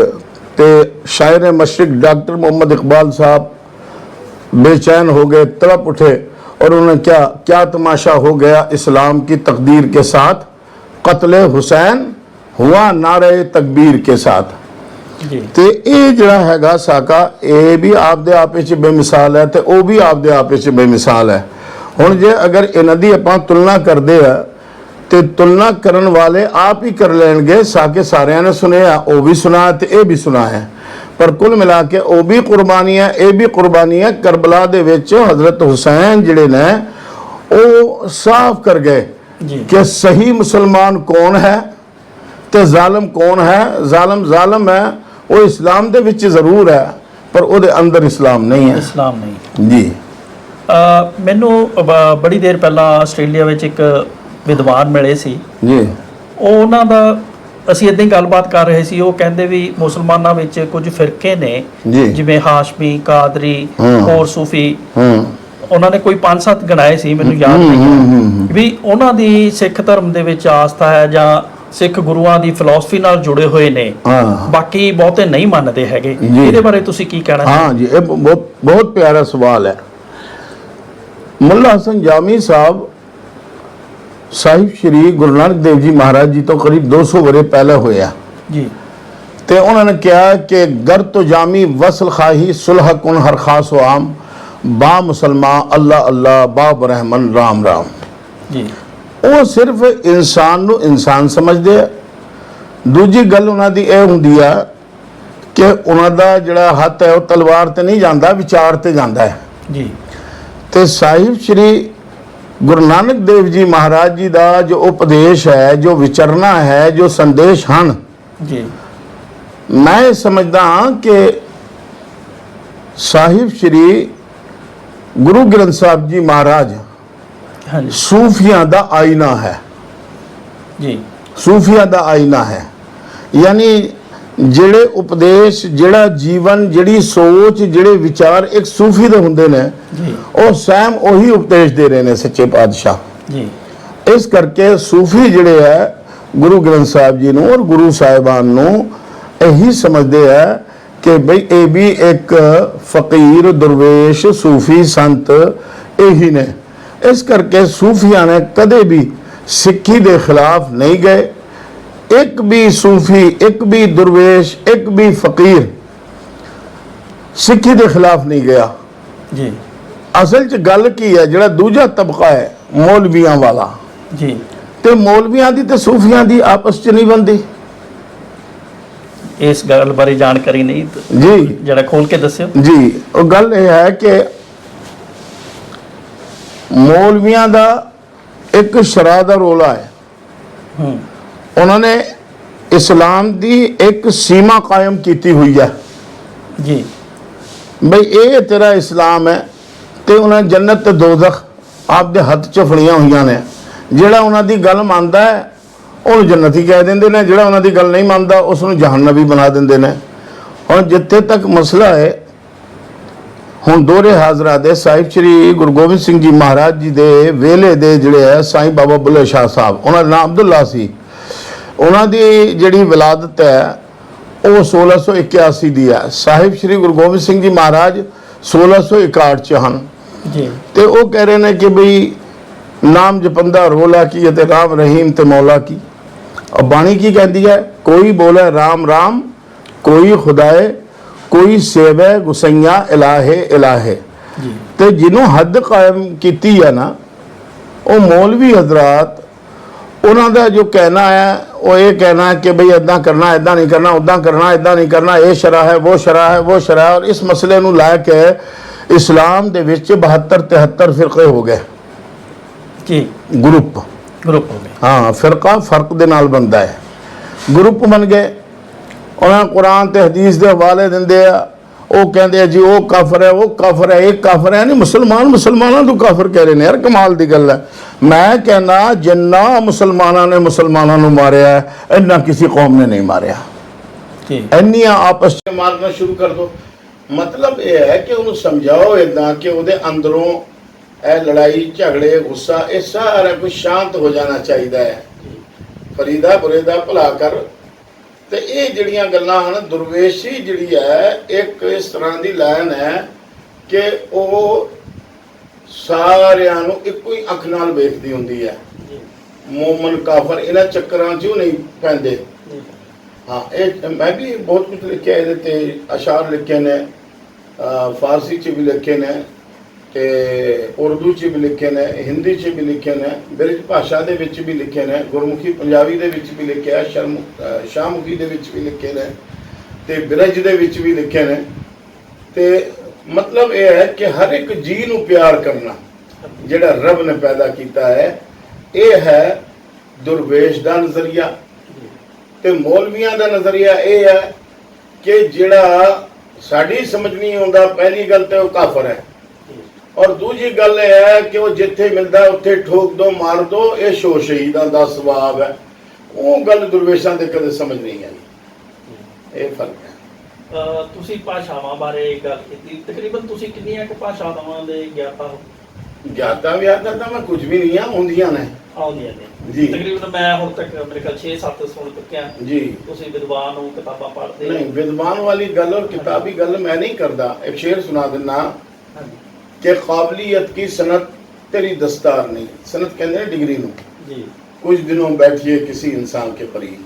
ਤੇ शायर मशरिक डॉक्टर मोहम्मद इकबाल साहब बेचैन हो गए, तड़प उठे और उन्होंने क्या तमाशा हो गया इस्लाम की तकदीर के साथ, कत्ल हुसैन हुआ नारे तकबीर के साथ। ਤੇ ਇਹ ਜਿਹੜਾ ਹੈਗਾ ਸਾਕਾ ਇਹ ਵੀ ਆਪਦੇ ਆਪੇ 'ਚ ਬੇਮਿਸਾਲ ਹੈ ਤੇ ਉਹ ਵੀ ਆਪਦੇ ਆਪੇ 'ਚ ਬੇਮਿਸਾਲ ਹੈ। ਹੁਣ ਜੇ ਅਗਰ ਇਹਨਾਂ ਦੀ ਆਪਾਂ ਤੁਲਨਾ ਕਰਦੇ ਆ ਤੇ ਤੁਲਨਾ ਕਰਨ ਵਾਲੇ ਆਪ ਹੀ ਕਰ ਲੈਣਗੇ। ਸਾਕੇ ਸਾਰਿਆਂ ਨੇ ਸੁਣਿਆ, ਉਹ ਵੀ ਸੁਣਾ ਤੇ ਇਹ ਵੀ ਸੁਣਾ ਹੈ, ਪਰ ਕੁੱਲ ਮਿਲਾ ਕੇ ਉਹ ਵੀ ਕੁਰਬਾਨੀ ਹੈ, ਇਹ ਵੀ ਕੁਰਬਾਨੀ ਹੈ। ਕਰਬਲਾ ਦੇ ਵਿੱਚ ਹਜ਼ਰਤ ਹੁਸੈਨ ਜਿਹੜੇ ਨੇ ਉਹ ਸਾਫ਼ ਕਰ ਗਏ ਕਿ ਸਹੀ ਮੁਸਲਮਾਨ ਕੌਣ ਹੈ ਤੇ ਜ਼ਾਲਮ ਕੌਣ ਹੈ। ਜ਼ਾਲਮ ਹੈ ਉਹ ਇਸਲਾਮ ਦੇ ਵਿੱਚ ਜ਼ਰੂਰ ਹੈ ਪਰ ਉਹਦੇ ਅੰਦਰ ਇਸਲਾਮ ਨਹੀਂ ਹੈ। ਇਸਲਾਮ ਨਹੀਂ ਜੀ। ਮੈਨੂੰ ਬੜੀ ਦੇਰ ਪਹਿਲਾਂ ਆਸਟ੍ਰੇਲੀਆ ਵਿੱਚ ਇੱਕ ਵਿਦਵਾਨ ਮਿਲੇ ਸੀ ਜੀ। ਉਹਨਾਂ ਦਾ ਅਸੀਂ ਇਦਾਂ ਹੀ ਗੱਲਬਾਤ ਕਰ ਰਹੇ ਸੀ। ਉਹ ਕਹਿੰਦੇ ਵੀ ਮੁਸਲਮਾਨਾਂ ਵਿੱਚ ਕੁਝ ਫਿਰਕੇ ਨੇ ਜਿਵੇਂ ਹਾਸ਼ਮੀ, ਕਾਦਰੀ, ਹੋਰ ਸੂਫੀ, ਉਹਨਾਂ ਨੇ ਕੋਈ 5-7 ਗਣਾਏ ਸੀ, ਮੈਨੂੰ ਯਾਦ ਨਹੀਂ ਵੀ ਉਹਨਾਂ ਦੀ ਸਿੱਖ ਧਰਮ ਦੇ ਵਿੱਚ ਆਸਥਾ ਹੈ ਜਾਂ ਸਿੱਖ ਗੁਰੂਆਂ ਦੀ ਫਿਲਾਸਫੀ ਨਾਲ ਜੁੜੇ ਹੋਏ ਨੇ, ਬਾਕੀ ਬਹੁਤੇ ਨਹੀਂ ਮੰਨਦੇ ਹੈਗੇ। ਇਹਦੇ ਬਾਰੇ ਤੁਸੀਂ ਕੀ ਕਹਿਣਾ? ਹਾਂ ਜੀ, ਇਹ ਬਹੁਤ ਪਿਆਰਾ ਸਵਾਲ ਹੈ। ਮੁੱਲਾ ਹਸਨ ਜਾਮੀ ਸਾਹਿਬ ਸ਼੍ਰੀ ਗੁਰੂ ਨਾਨਕ ਦੇਵ ਜੀ ਮਹਾਰਾਜ ਜੀ ਤੋਂ ਕਰੀਬ 200 ਵਰੇ ਪਹਿਲੇ ਹੋਇਆ ਜੀ। ਤੇ ਉਹਨਾਂ ਨੇ ਕਿਹਾ ਕਿ ਗਰ ਤੋਂ ਜਾਮੀ ਵਸਲ ਖਾਹੀ ਸੁਲਹ ਕੁਨ ਹਰ ਖਾਸ ਆਮ ਬਾ ਮੁਸਲਮਾਨ ਅੱਲਾ ਅੱਲਾ ਬਾ ਬਰਹਿਮਨ ਰਾਮ ਰਾਮ ਜੀ। ਉਹ ਸਿਰਫ ਇਨਸਾਨ ਨੂੰ ਇਨਸਾਨ ਸਮਝਦੇ ਆ। ਦੂਜੀ ਗੱਲ ਉਹਨਾਂ ਦੀ ਇਹ ਹੁੰਦੀ ਆ ਕਿ ਉਹਨਾਂ ਦਾ ਜਿਹੜਾ ਹੱਥ ਹੈ ਉਹ ਤਲਵਾਰ ਤੇ ਨਹੀਂ ਜਾਂਦਾ, ਵਿਚਾਰ ਤੇ ਜਾਂਦਾ ਹੈ ਜੀ। ਤੇ ਸਾਹਿਬ ਸ਼੍ਰੀ ਗੁਰੂ ਨਾਨਕ ਦੇਵ ਜੀ ਮਹਾਰਾਜ ਜੀ ਦਾ ਜੋ ਉਪਦੇਸ਼ ਹੈ, ਜੋ ਵਿਚਰਨਾ ਹੈ, ਜੋ ਸੰਦੇਸ਼ ਹਨ ਜੀ, ਮੈਂ ਸਮਝਦਾ ਹਾਂ ਕਿ ਸਾਹਿਬ ਸ਼੍ਰੀ ਗੁਰੂ ਗ੍ਰੰਥ ਸਾਹਿਬ ਜੀ ਮਹਾਰਾਜ ਸੂਫੀਆਂ ਦਾ ਆईना ਹੈ ਜੀ। ਸੂਫੀਆਂ ਦਾ ਆईना ਹੈ, ਯਾਨੀ ਜਿਹੜੇ ਉਪਦੇਸ਼, ਜਿਹੜਾ ਜੀਵਨ, ਜਿਹੜੀ ਸੋਚ, ਜਿਹੜੇ ਵਿਚਾਰ ਇੱਕ ਸੂਫੀ ਦੇ ਹੁੰਦੇ ਨੇ ਉਹ ਸੈਮ ਉਹੀ ਉਪਦੇਸ਼ ਦੇ ਰਹੇ ਨੇ ਸੱਚੇ ਪਾਤਸ਼ਾਹ ਜੀ। ਇਸ ਕਰਕੇ ਸੂਫੀ ਜਿਹੜੇ ਹੈ ਗੁਰੂ ਗ੍ਰੰਥ ਸਾਹਿਬ ਜੀ ਨੂੰ ਔਰ ਗੁਰੂ ਸਾਹਿਬਾਨ ਨੂੰ ਇਹੀ ਸਮਝਦੇ ਹੈ ਕਿ ਬਈ ਇਹ ਵੀ ਇੱਕ ਫਕੀਰ, ਦਰਵੇਸ਼, ਸੂਫੀ, ਸੰਤ ਇਹੀ ਨੇ। ਇਸ ਕਰਕੇ ਸੂਫੀਆਂ ਨੇ ਕਦੇ ਵੀ ਸਿੱਖੀ ਦੇ ਖਿਲਾਫ ਨਹੀਂ ਗਏ। ਇੱਕ ਵੀ ਸੂਫੀ, ਇੱਕ ਵੀ ਦਰਵੇਸ਼, ਇੱਕ ਵੀ ਫਕੀਰ ਸਿੱਖੀ ਦੇ ਖਿਲਾਫ ਨਹੀਂ ਗਿਆ ਜੀ। ਅਸਲ 'ਚ ਗੱਲ ਕੀ ਹੈ, ਜਿਹੜਾ ਦੂਜਾ ਤਬਕਾ ਹੈ ਮੌਲਵੀਆਂ ਵਾਲਾ ਜੀ, ਤੇ ਮੌਲਵੀਆਂ ਦੀ ਤੇ ਸੂਫੀਆਂ ਦੀ ਆਪਸ 'ਚ ਨਹੀਂ ਬਣਦੀ। ਇਸ ਗੱਲ ਬਾਰੇ ਜਾਣਕਾਰੀ ਨਹੀਂ ਜੀ, ਜਿਹੜਾ ਖੋਲ ਕੇ ਦੱਸਿਓ ਜੀ। ਉਹ ਗੱਲ ਇਹ ਹੈ ਕਿ ਮੌਲਵੀਆਂ ਦਾ ਇੱਕ ਸ਼ਰਾ ਦਾ ਰੋਲਾ ਹੈ। ਉਹਨਾਂ ਨੇ ਇਸਲਾਮ ਦੀ ਇੱਕ ਸੀਮਾ ਕਾਇਮ ਕੀਤੀ ਹੋਈ ਹੈ ਜੀ, ਬਈ ਇਹ ਤੇਰਾ ਇਸਲਾਮ ਹੈ ਤੇ ਉਹਨਾਂ ਜੰਨਤ ਤੇ ਦੋਜ਼ਖ ਆਪਦੇ ਹੱਥ 'ਚ ਫੜੀਆਂ ਹੋਈਆਂ ਨੇ। ਜਿਹੜਾ ਉਹਨਾਂ ਦੀ ਗੱਲ ਮੰਨਦਾ ਹੈ ਉਹਨੂੰ ਜੰਨਤੀ ਕਹਿ ਦਿੰਦੇ ਨੇ, ਜਿਹੜਾ ਉਹਨਾਂ ਦੀ ਗੱਲ ਨਹੀਂ ਮੰਨਦਾ ਉਸ ਨੂੰ ਜਹੰਨਮੀ ਬਣਾ ਦਿੰਦੇ ਨੇ। ਹੁਣ ਜਿੱਥੇ ਤੱਕ ਮਸਲਾ ਹੈ ਹੁਣ ਦੋਹਰੇ ਹਾਜ਼ਰਾ ਦੇ ਸਾਹਿਬ ਸ੍ਰੀ ਗੁਰੂ ਗੋਬਿੰਦ ਸਿੰਘ ਜੀ ਮਹਾਰਾਜ ਜੀ ਦੇ ਵੇਲੇ ਦੇ ਜਿਹੜੇ ਹੈ ਸਾਈਂ ਬਾਬਾ ਬੁੱਲੇ ਸ਼ਾਹ ਸਾਹਿਬ, ਉਹਨਾਂ ਦਾ ਨਾਮ ਅਬਦੁੱਲਾ ਸੀ, ਉਹਨਾਂ ਦੀ ਜਿਹੜੀ ਵਿਲਾਦਤ ਹੈ ਉਹ 1681 ਦੀ ਹੈ। ਸਾਹਿਬ ਸ੍ਰੀ ਗੁਰੂ ਗੋਬਿੰਦ ਸਿੰਘ ਜੀ ਮਹਾਰਾਜ 1661 ਚ ਹਨ ਜੀ। ਤੇ ਉਹ ਕਹਿ ਰਹੇ ਨੇ ਕਿ ਬਈ ਨਾਮ ਜਪੰਦਾ ਰੋਲਾ ਕੀ ਅਤੇ ਰਾਮ ਰਹੀਮ ਤੇ ਮੌਲਾ ਕੀ। ਔਰ ਬਾਣੀ ਕੀ ਕਹਿੰਦੀ ਹੈ? ਕੋਈ ਬੋਲੇ ਰਾਮ ਰਾਮ, ਕੋਈ ਖੁਦਾਏ, ਕੋਈ ਸੇਵੈ ਗੁਸਈਆ ਇਲਾਹੇ ਇਲਾਹੇ। ਜੀ। ਤੇ ਜਿਹਨੂੰ ਹੱਦ ਕਾਇਮ ਕੀਤੀ ਹੈ ਨਾ, ਉਹ ਮੌਲਵੀ ਹਜ਼ਰਾਤ, ਉਹਨਾਂ ਦਾ ਜੋ ਕਹਿਣਾ ਹੈ ਉਹ ਇਹ ਕਹਿਣਾ ਹੈ ਕਿ ਬਈ ਇੱਦਾਂ ਕਰਨਾ, ਇੱਦਾਂ ਨਹੀਂ ਕਰਨਾ, ਉੱਦਾਂ ਕਰਨਾ, ਇੱਦਾਂ ਨਹੀਂ ਕਰਨਾ, ਇਹ ਸ਼ਰਾ ਹੈ, ਉਹ ਸ਼ਰਾ ਹੈ, ਉਹ ਸ਼ਰਾ ਹੈ। ਔਰ ਇਸ ਮਸਲੇ ਨੂੰ ਲੈ ਕੇ ਇਸਲਾਮ ਦੇ ਵਿੱਚ 72 73 ਫਿਰਕੇ ਹੋ ਗਏ ਜੀ। ਗਰੁੱਪ ਹੋ ਗਏ। ਹਾਂ, ਫਿਰਕਾ ਫਰਕ ਦੇ ਨਾਲ ਬਣਦਾ ਹੈ, ਗਰੁੱਪ ਬਣ ਗਏ। ਉਹਨਾਂ ਕੁਰਾਨ ਤੇ ਹਦੀਸ ਦੇ ਹਵਾਲੇ ਦਿੰਦੇ ਆ, ਉਹ ਕਹਿੰਦੇ ਆ ਜੀ ਉਹ ਕਾਫਰ ਹੈ, ਉਹ ਕਾਫਰ ਹੈ, ਇਹ ਕਾਫਰ ਹੈ। ਨਹੀਂ, ਮੁਸਲਮਾਨਾਂ ਨੂੰ ਕਾਫਰ ਕਹਿ ਰਹੇ ਨੇ। ਯਾਰ ਕਮਾਲ ਦੀ ਗੱਲ ਹੈ। ਮੈਂ ਕਹਿੰਦਾ ਜਿੰਨਾ ਮੁਸਲਮਾਨਾਂ ਨੇ ਮੁਸਲਮਾਨਾਂ ਨੂੰ ਮਾਰਿਆ ਹੈ, ਇੰਨਾ ਕਿਸੇ ਕੌਮ ਨੇ ਨਹੀਂ ਮਾਰਿਆ। ਇੰਨੀਆਂ ਆਪਸ ਵਿੱਚ ਮਾਰਨਾ ਸ਼ੁਰੂ ਕਰ ਦੋ। ਮਤਲਬ ਇਹ ਹੈ ਕਿ ਉਹਨੂੰ ਸਮਝਾਓ ਇਦਾਂ ਕਿ ਉਹਦੇ ਅੰਦਰੋਂ ਇਹ ਲੜਾਈ ਝਗੜੇ ਗੁੱਸਾ ਇਹ ਸਾਰਾ ਕੁਝ ਸ਼ਾਂਤ ਹੋ ਜਾਣਾ ਚਾਹੀਦਾ ਹੈ। ਫਰੀਦਾ ਬੁਰੇ ਦਾ ਭਲਾ ਕਰ। ਤੇ ਇਹ ਜਿਹੜੀਆਂ ਗੱਲਾਂ ਹਨ, ਦੁਰਵੇਸ਼ੀ ਜਿਹੜੀ ਹੈ ਇੱਕ ਇਸ ਤਰ੍ਹਾਂ ਦੀ ਲਾਈਨ ਹੈ ਕਿ ਉਹ ਸਾਰਿਆਂ ਨੂੰ ਇੱਕੋ ਹੀ ਅੱਖ ਨਾਲ ਵੇਖਦੀ ਹੁੰਦੀ ਹੈ। ਮੂਮਨ ਕਾਫਰ ਇਹਨਾਂ ਚੱਕਰਾਂ 'ਚ ਨਹੀਂ ਪੈਂਦੇ। ਹਾਂ, ਇਹ ਮੈਂ ਵੀ ਬਹੁਤ ਕੁਝ ਲਿਖਿਆ ਇਹਦੇ ਤੇ, ਅਸ਼ਾਰ ਲਿਖੇ ਨੇ, ਫਾਰਸੀ 'ਚ ਵੀ ਲਿਖੇ ਨੇ ਤੇ ਉਰਦੂ 'ਚ ਵੀ ਲਿਖੇ ਨੇ, ਹਿੰਦੀ 'ਚ ਵੀ ਲਿਖੇ ਨੇ, ਬ੍ਰਿਜ ਭਾਸ਼ਾ ਦੇ ਵਿੱਚ ਵੀ ਲਿਖੇ ਨੇ, ਗੁਰਮੁਖੀ ਪੰਜਾਬੀ ਦੇ ਵਿੱਚ ਵੀ ਲਿਖਿਆ, ਸ਼ਾਹਮੁਖੀ ਦੇ ਵਿੱਚ ਵੀ ਲਿਖੇ ਨੇ ਤੇ ਬ੍ਰਿਜ ਦੇ ਵਿੱਚ ਵੀ ਲਿਖੇ ਨੇ। ਤੇ ਮਤਲਬ ਇਹ ਹੈ ਕਿ ਹਰ ਇੱਕ ਜੀ ਨੂੰ ਪਿਆਰ ਕਰਨਾ ਜਿਹੜਾ ਰੱਬ ਨੇ ਪੈਦਾ ਕੀਤਾ ਹੈ, ਇਹ ਹੈ ਦੁਰਵੇਸ਼ ਦਾ ਨਜ਼ਰੀਆ। ਤੇ ਮੌਲਵੀਆਂ ਦਾ ਨਜ਼ਰੀਆ ਇਹ ਹੈ ਕਿ ਜਿਹੜਾ ਸਾਡੀ ਸਮਝ ਨਹੀਂ ਆਉਂਦਾ, ਪਹਿਲੀ ਗੱਲ ਤੇ ਉਹ ਕਾਫਰ ਹੈ, ਔਰ ਦੂਜੀ ਗੱਲ ਇਹ ਹੈ ਕਿ ਉਹ ਜਿੱਥੇ ਮਿਲਦਾ ਉੱਥੇ ਠੋਕ ਦੋ, ਮਾਰ ਦੋ। ਇਹ ਸ਼ੋ ਸ਼ਹੀਦਾਂ ਦਾ ਸਵਾਬ ਹੈ। ਉਹ ਗੱਲ ਦੁਰਵੇਸ਼ਾਂ ਦੇ ਕਦੇ ਸਮਝ ਨਹੀਂ ਆਈ। ਇਹ ਫਰਕ ਹੈ। ਤੁਸੀਂ ਭਾਸ਼ਾਵਾਂ ਬਾਰੇ ਗੱਲ ਕੀਤੀ, ਤਕਰੀਬਨ ਤੁਸੀਂ ਕਿੰਨੀਆਂ ਕੁ ਭਾਸ਼ਾਵਾਂ ਦੇ ਗਿਆਤਾ ਹੋ? ਗਿਆਤਾ ਵਿਆਤਾ ਤਾਂ ਮੈਂ ਕੁਝ ਵੀ ਨਹੀਂ ਆ, ਹੁੰਦੀਆਂ ਨੇ, ਆਉਂਦੀਆਂ ਨੇ ਜੀ। ਤਕਰੀਬਨ ਮੈਂ ਹੁਣ ਤੱਕ ਮੇਰੇ ਖਿਆਲ 6-7 ਸੁਣ ਚੁੱਕਿਆ ਜੀ। ਤੁਸੀਂ ਵਿਦਵਾਨ ਹੋ, ਕਿਤਾਬਾਂ ਪੜ੍ਹਦੇ? ਨਹੀਂ, ਵਿਦਵਾਨ ਵਾਲੀ ਗੱਲ ਔਰ ਕਿਤਾਬੀ ਗੱਲ ਮੈਂ नहीं करता। एक शेर सुना देना कि काबिलियत की सनत तेरी दस्तार नहीं। सनत कहते हैं डिग्री नूं जी। कुछ दिनों बैठिए किसी इंसान के करीब।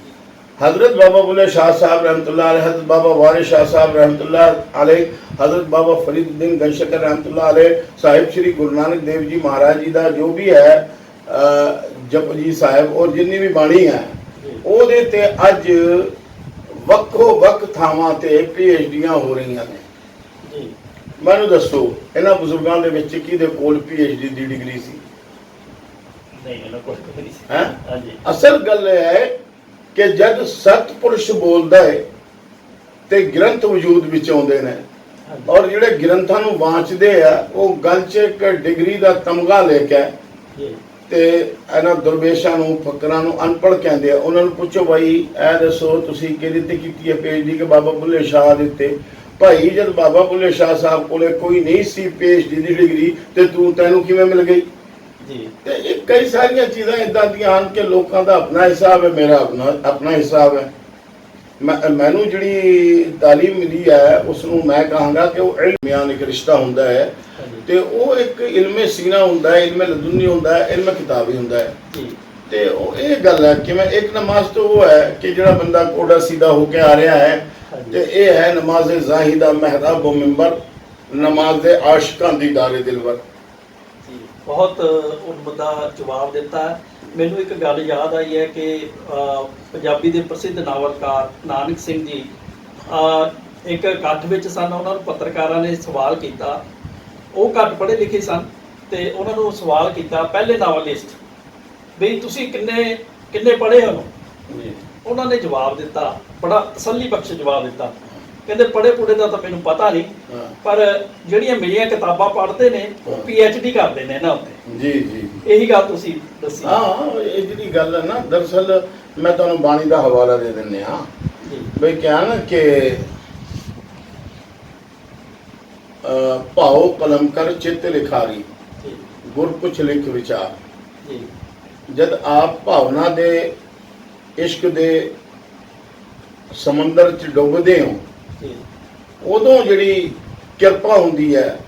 हजरत बाबा बुल्ले शाह साहब रहमतुल्लाह अलैह, हजरत बाबा वारिस शाह साहब रहमतुल्लाह अलैह, हजरत बाबा फरीदुद्दीन गंजशकर रहमतुल्लाह अलैह, साहिब श्री गुरु नानक देव जी महाराज जी का जो भी है जपजी साहब और जिन्नी भी बाणी है, ਉਹਦੇ ਤੇ ਅੱਜ ਵੱਖੋ ਵੱਖ ਥਾਵਾਂ ਤੇ PhDਆਂ ਹੋ ਰਹੀਆਂ ਨੇ ਜੀ। ਮੈਨੂੰ ਦੱਸੋ ਇਹਨਾਂ ਬਜ਼ੁਰਗਾਂ ਦੇ ਵਿੱਚ ਕਿਹਦੇ ਕੋਲ PhD ਦੀ ਡਿਗਰੀ ਸੀ? ਨਹੀਂ, ਇਹਨਾਂ ਕੋਲ ਨਹੀਂ ਸੀ। ਹੈ ਹਾਂਜੀ। ਅਸਲ ਗੱਲ ਇਹ ਹੈ ਕਿ ਜਦ ਸਤਪੁਰਸ਼ ਬੋਲਦਾ ਹੈ ਤੇ ਗ੍ਰੰਥ ਵਜੂਦ ਵਿੱਚ ਆਉਂਦੇ ਨੇ, ਔਰ ਜਿਹੜੇ ਗ੍ਰੰਥਾਂ ਨੂੰ ਵਾਚਦੇ ਆ ਉਹ ਗੱਲ 'ਚ ਇੱਕ ਡਿਗਰੀ ਦਾ ਤਮਗਾ ਲੈ ਕੇ ਜੀ ਤੇ ਇਹਨਾਂ ਦਰਵੇਸ਼ਾਂ ਨੂੰ ਫਕਰਾਂ ਨੂੰ ਅਨਪੜ੍ਹ ਕਹਿੰਦੇ ਆ। ਉਹਨਾਂ ਨੂੰ ਪੁੱਛੋ ਭਾਈ ਇਹ ਦੱਸੋ ਤੁਸੀਂ ਕਿਹਦੇ ਤੇ ਕੀਤੀ ਹੈ PhD? ਕਿ ਬਾਬਾ ਬੁੱਲੇ ਸ਼ਾਹ ਦੇ ਉੱਤੇ। ਭਾਈ ਜਦ ਬਾਬਾ ਬੁੱਲੇ ਸ਼ਾਹ ਸਾਹਿਬ ਕੋਲੇ ਕੋਈ ਨਹੀਂ ਸੀ PhD ਦੀ ਡਿਗਰੀ ਤੇ ਤੈਨੂੰ ਕਿਵੇਂ ਮਿਲ ਗਈ ਜੀ? ਤੇ ਇਹ ਕਈ ਸਾਰੀਆਂ ਚੀਜ਼ਾਂ ਇਦਾਂ ਦੀਆਂ ਹਨ ਕਿ ਲੋਕਾਂ ਦਾ ਆਪਣਾ ਹਿਸਾਬ ਹੈ, ਮੇਰਾ ਆਪਣਾ ਹਿਸਾਬ ਹੈ। ਮੈਨੂੰ ਜਿਹੜੀ ਤਾਲੀਮ ਮਿਲੀ ਹੈ ਉਸ ਨੂੰ ਮੈਂ ਕਹਾਂਗਾ ਕਿ ਉਹ ਇਲਮ ਇੱਕ ਰਿਸ਼ਤਾ ਹੁੰਦਾ ਹੈ ਤੇ ਉਹ ਇੱਕ ਇਲਮੇ ਸੀਨਾ ਹੁੰਦਾ ਹੈ, ਇਲਮੇ ਲਦੁਨੀ ਹੁੰਦਾ ਹੈ, ਇਲਮੇ ਕਿਤਾਬੀ ਹੁੰਦਾ ਹੈ। ਤੇ ਉਹ ਇਹ ਗੱਲ ਹੈ ਕਿ ਮੈਂ ਇੱਕ ਨਮਾਜ਼ ਤੋਂ ਉਹ ਹੈ ਕਿ ਜਿਹੜਾ ਬੰਦਾ ਕੋਡਾ ਸੀधा ਹੋ ਕੇ ਆ ਰਿਹਾ ਹੈ ਤੇ ਇਹ ਹੈ ਨਮਾਜ਼ ਜ਼ਾਹਿਦਾ ਮਹਿਰਾਬ व ਮਿੰਬਰ, ਨਮਾਜ਼ ਆਸ਼ਿਕਾਂ ਦੀ ਦਾਰੇ ਦਿਲਵਰ। ਬਹੁਤ ਉਮਦਾ ਜਵਾਬ ਦਿੱਤਾ ਹੈ। ਮੈਨੂੰ ਇੱਕ ਗੱਲ ਯਾਦ ਆਈ ਹੈ ਕਿ ਪੰਜਾਬੀ ਦੇ ਪ੍ਰਸਿੱਧ ਨਾਵਲਕਾਰ ਨਾਨਕ ਸਿੰਘ ਜੀ ਇੱਕ ਇਕੱਠ ਵਿੱਚ ਸਨ। ਉਹਨਾਂ ਨੂੰ ਪੱਤਰਕਾਰਾਂ ਨੇ ਸਵਾਲ ਕੀਤਾ, ਉਹ ਘੱਟ ਪੜ੍ਹੇ ਲਿਖੇ ਸਨ ਤੇ ਉਹਨਾਂ ਨੂੰ ਸਵਾਲ ਕੀਤਾ ਪਹਿਲੇ ਨਾਵਲਿਸਟ ਵੀ ਤੁਸੀਂ ਕਿੰਨੇ ਪੜ੍ਹੇ ਹੋ? ਉਹਨਾਂ ਨੇ ਜਵਾਬ ਦਿੱਤਾ, ਬੜਾ ਤਸੱਲੀ ਬਖਸ਼ ਜਵਾਬ ਦਿੱਤਾ, ਕਹਿੰਦੇ ਪੜ੍ਹੇ ਪੁੜੇ ਦਾ ਤਾਂ ਮੈਨੂੰ ਪਤਾ ਨਹੀਂ, ਪਰ ਜਿਹੜੀਆਂ ਮੇਰੀਆਂ ਕਿਤਾਬਾਂ ਪੜ੍ਹਦੇ ਨੇ ਉਹ PhD ਕਰਦੇ ਨੇ ਨਾ ਉੱਤੇ। ਜੀ ਜੀ, ਇਹੀ ਗੱਲ ਤੁਸੀਂ ਦੱਸੀ। ਹਾਂ, ਇਹ ਜਿਹੜੀ ਗੱਲ ਹੈ ਨਾ, ਦਰਅਸਲ ਮੈਂ ਤੁਹਾਨੂੰ ਬਾਣੀ ਦਾ ਹਵਾਲਾ ਦੇ ਦਿੰਦੇ ਹਾਂ ਬਈ ਕਿਹਾ ਨਾ ਕਿ ਭਾਉ ਕਲਮ ਕਰ ਚਿੱਤ ਲਿਖਾਰੀ ਜੀ ਗੁਰ ਕੁਛ ਲਿਖ ਵਿਚਾਰ। ਜੀ ਜਦ ਆਪ ਭਾਵਨਾ ਦੇ ਇਸ਼ਕ ਦੇ ਸਮੁੰਦਰ 'ਚ ਡੁੱਬਦੇ ਹੋ ਜੀ ਉਦੋਂ ਜਿਹੜੀ ਕਿਰਪਾ ਹੁੰਦੀ ਹੈ।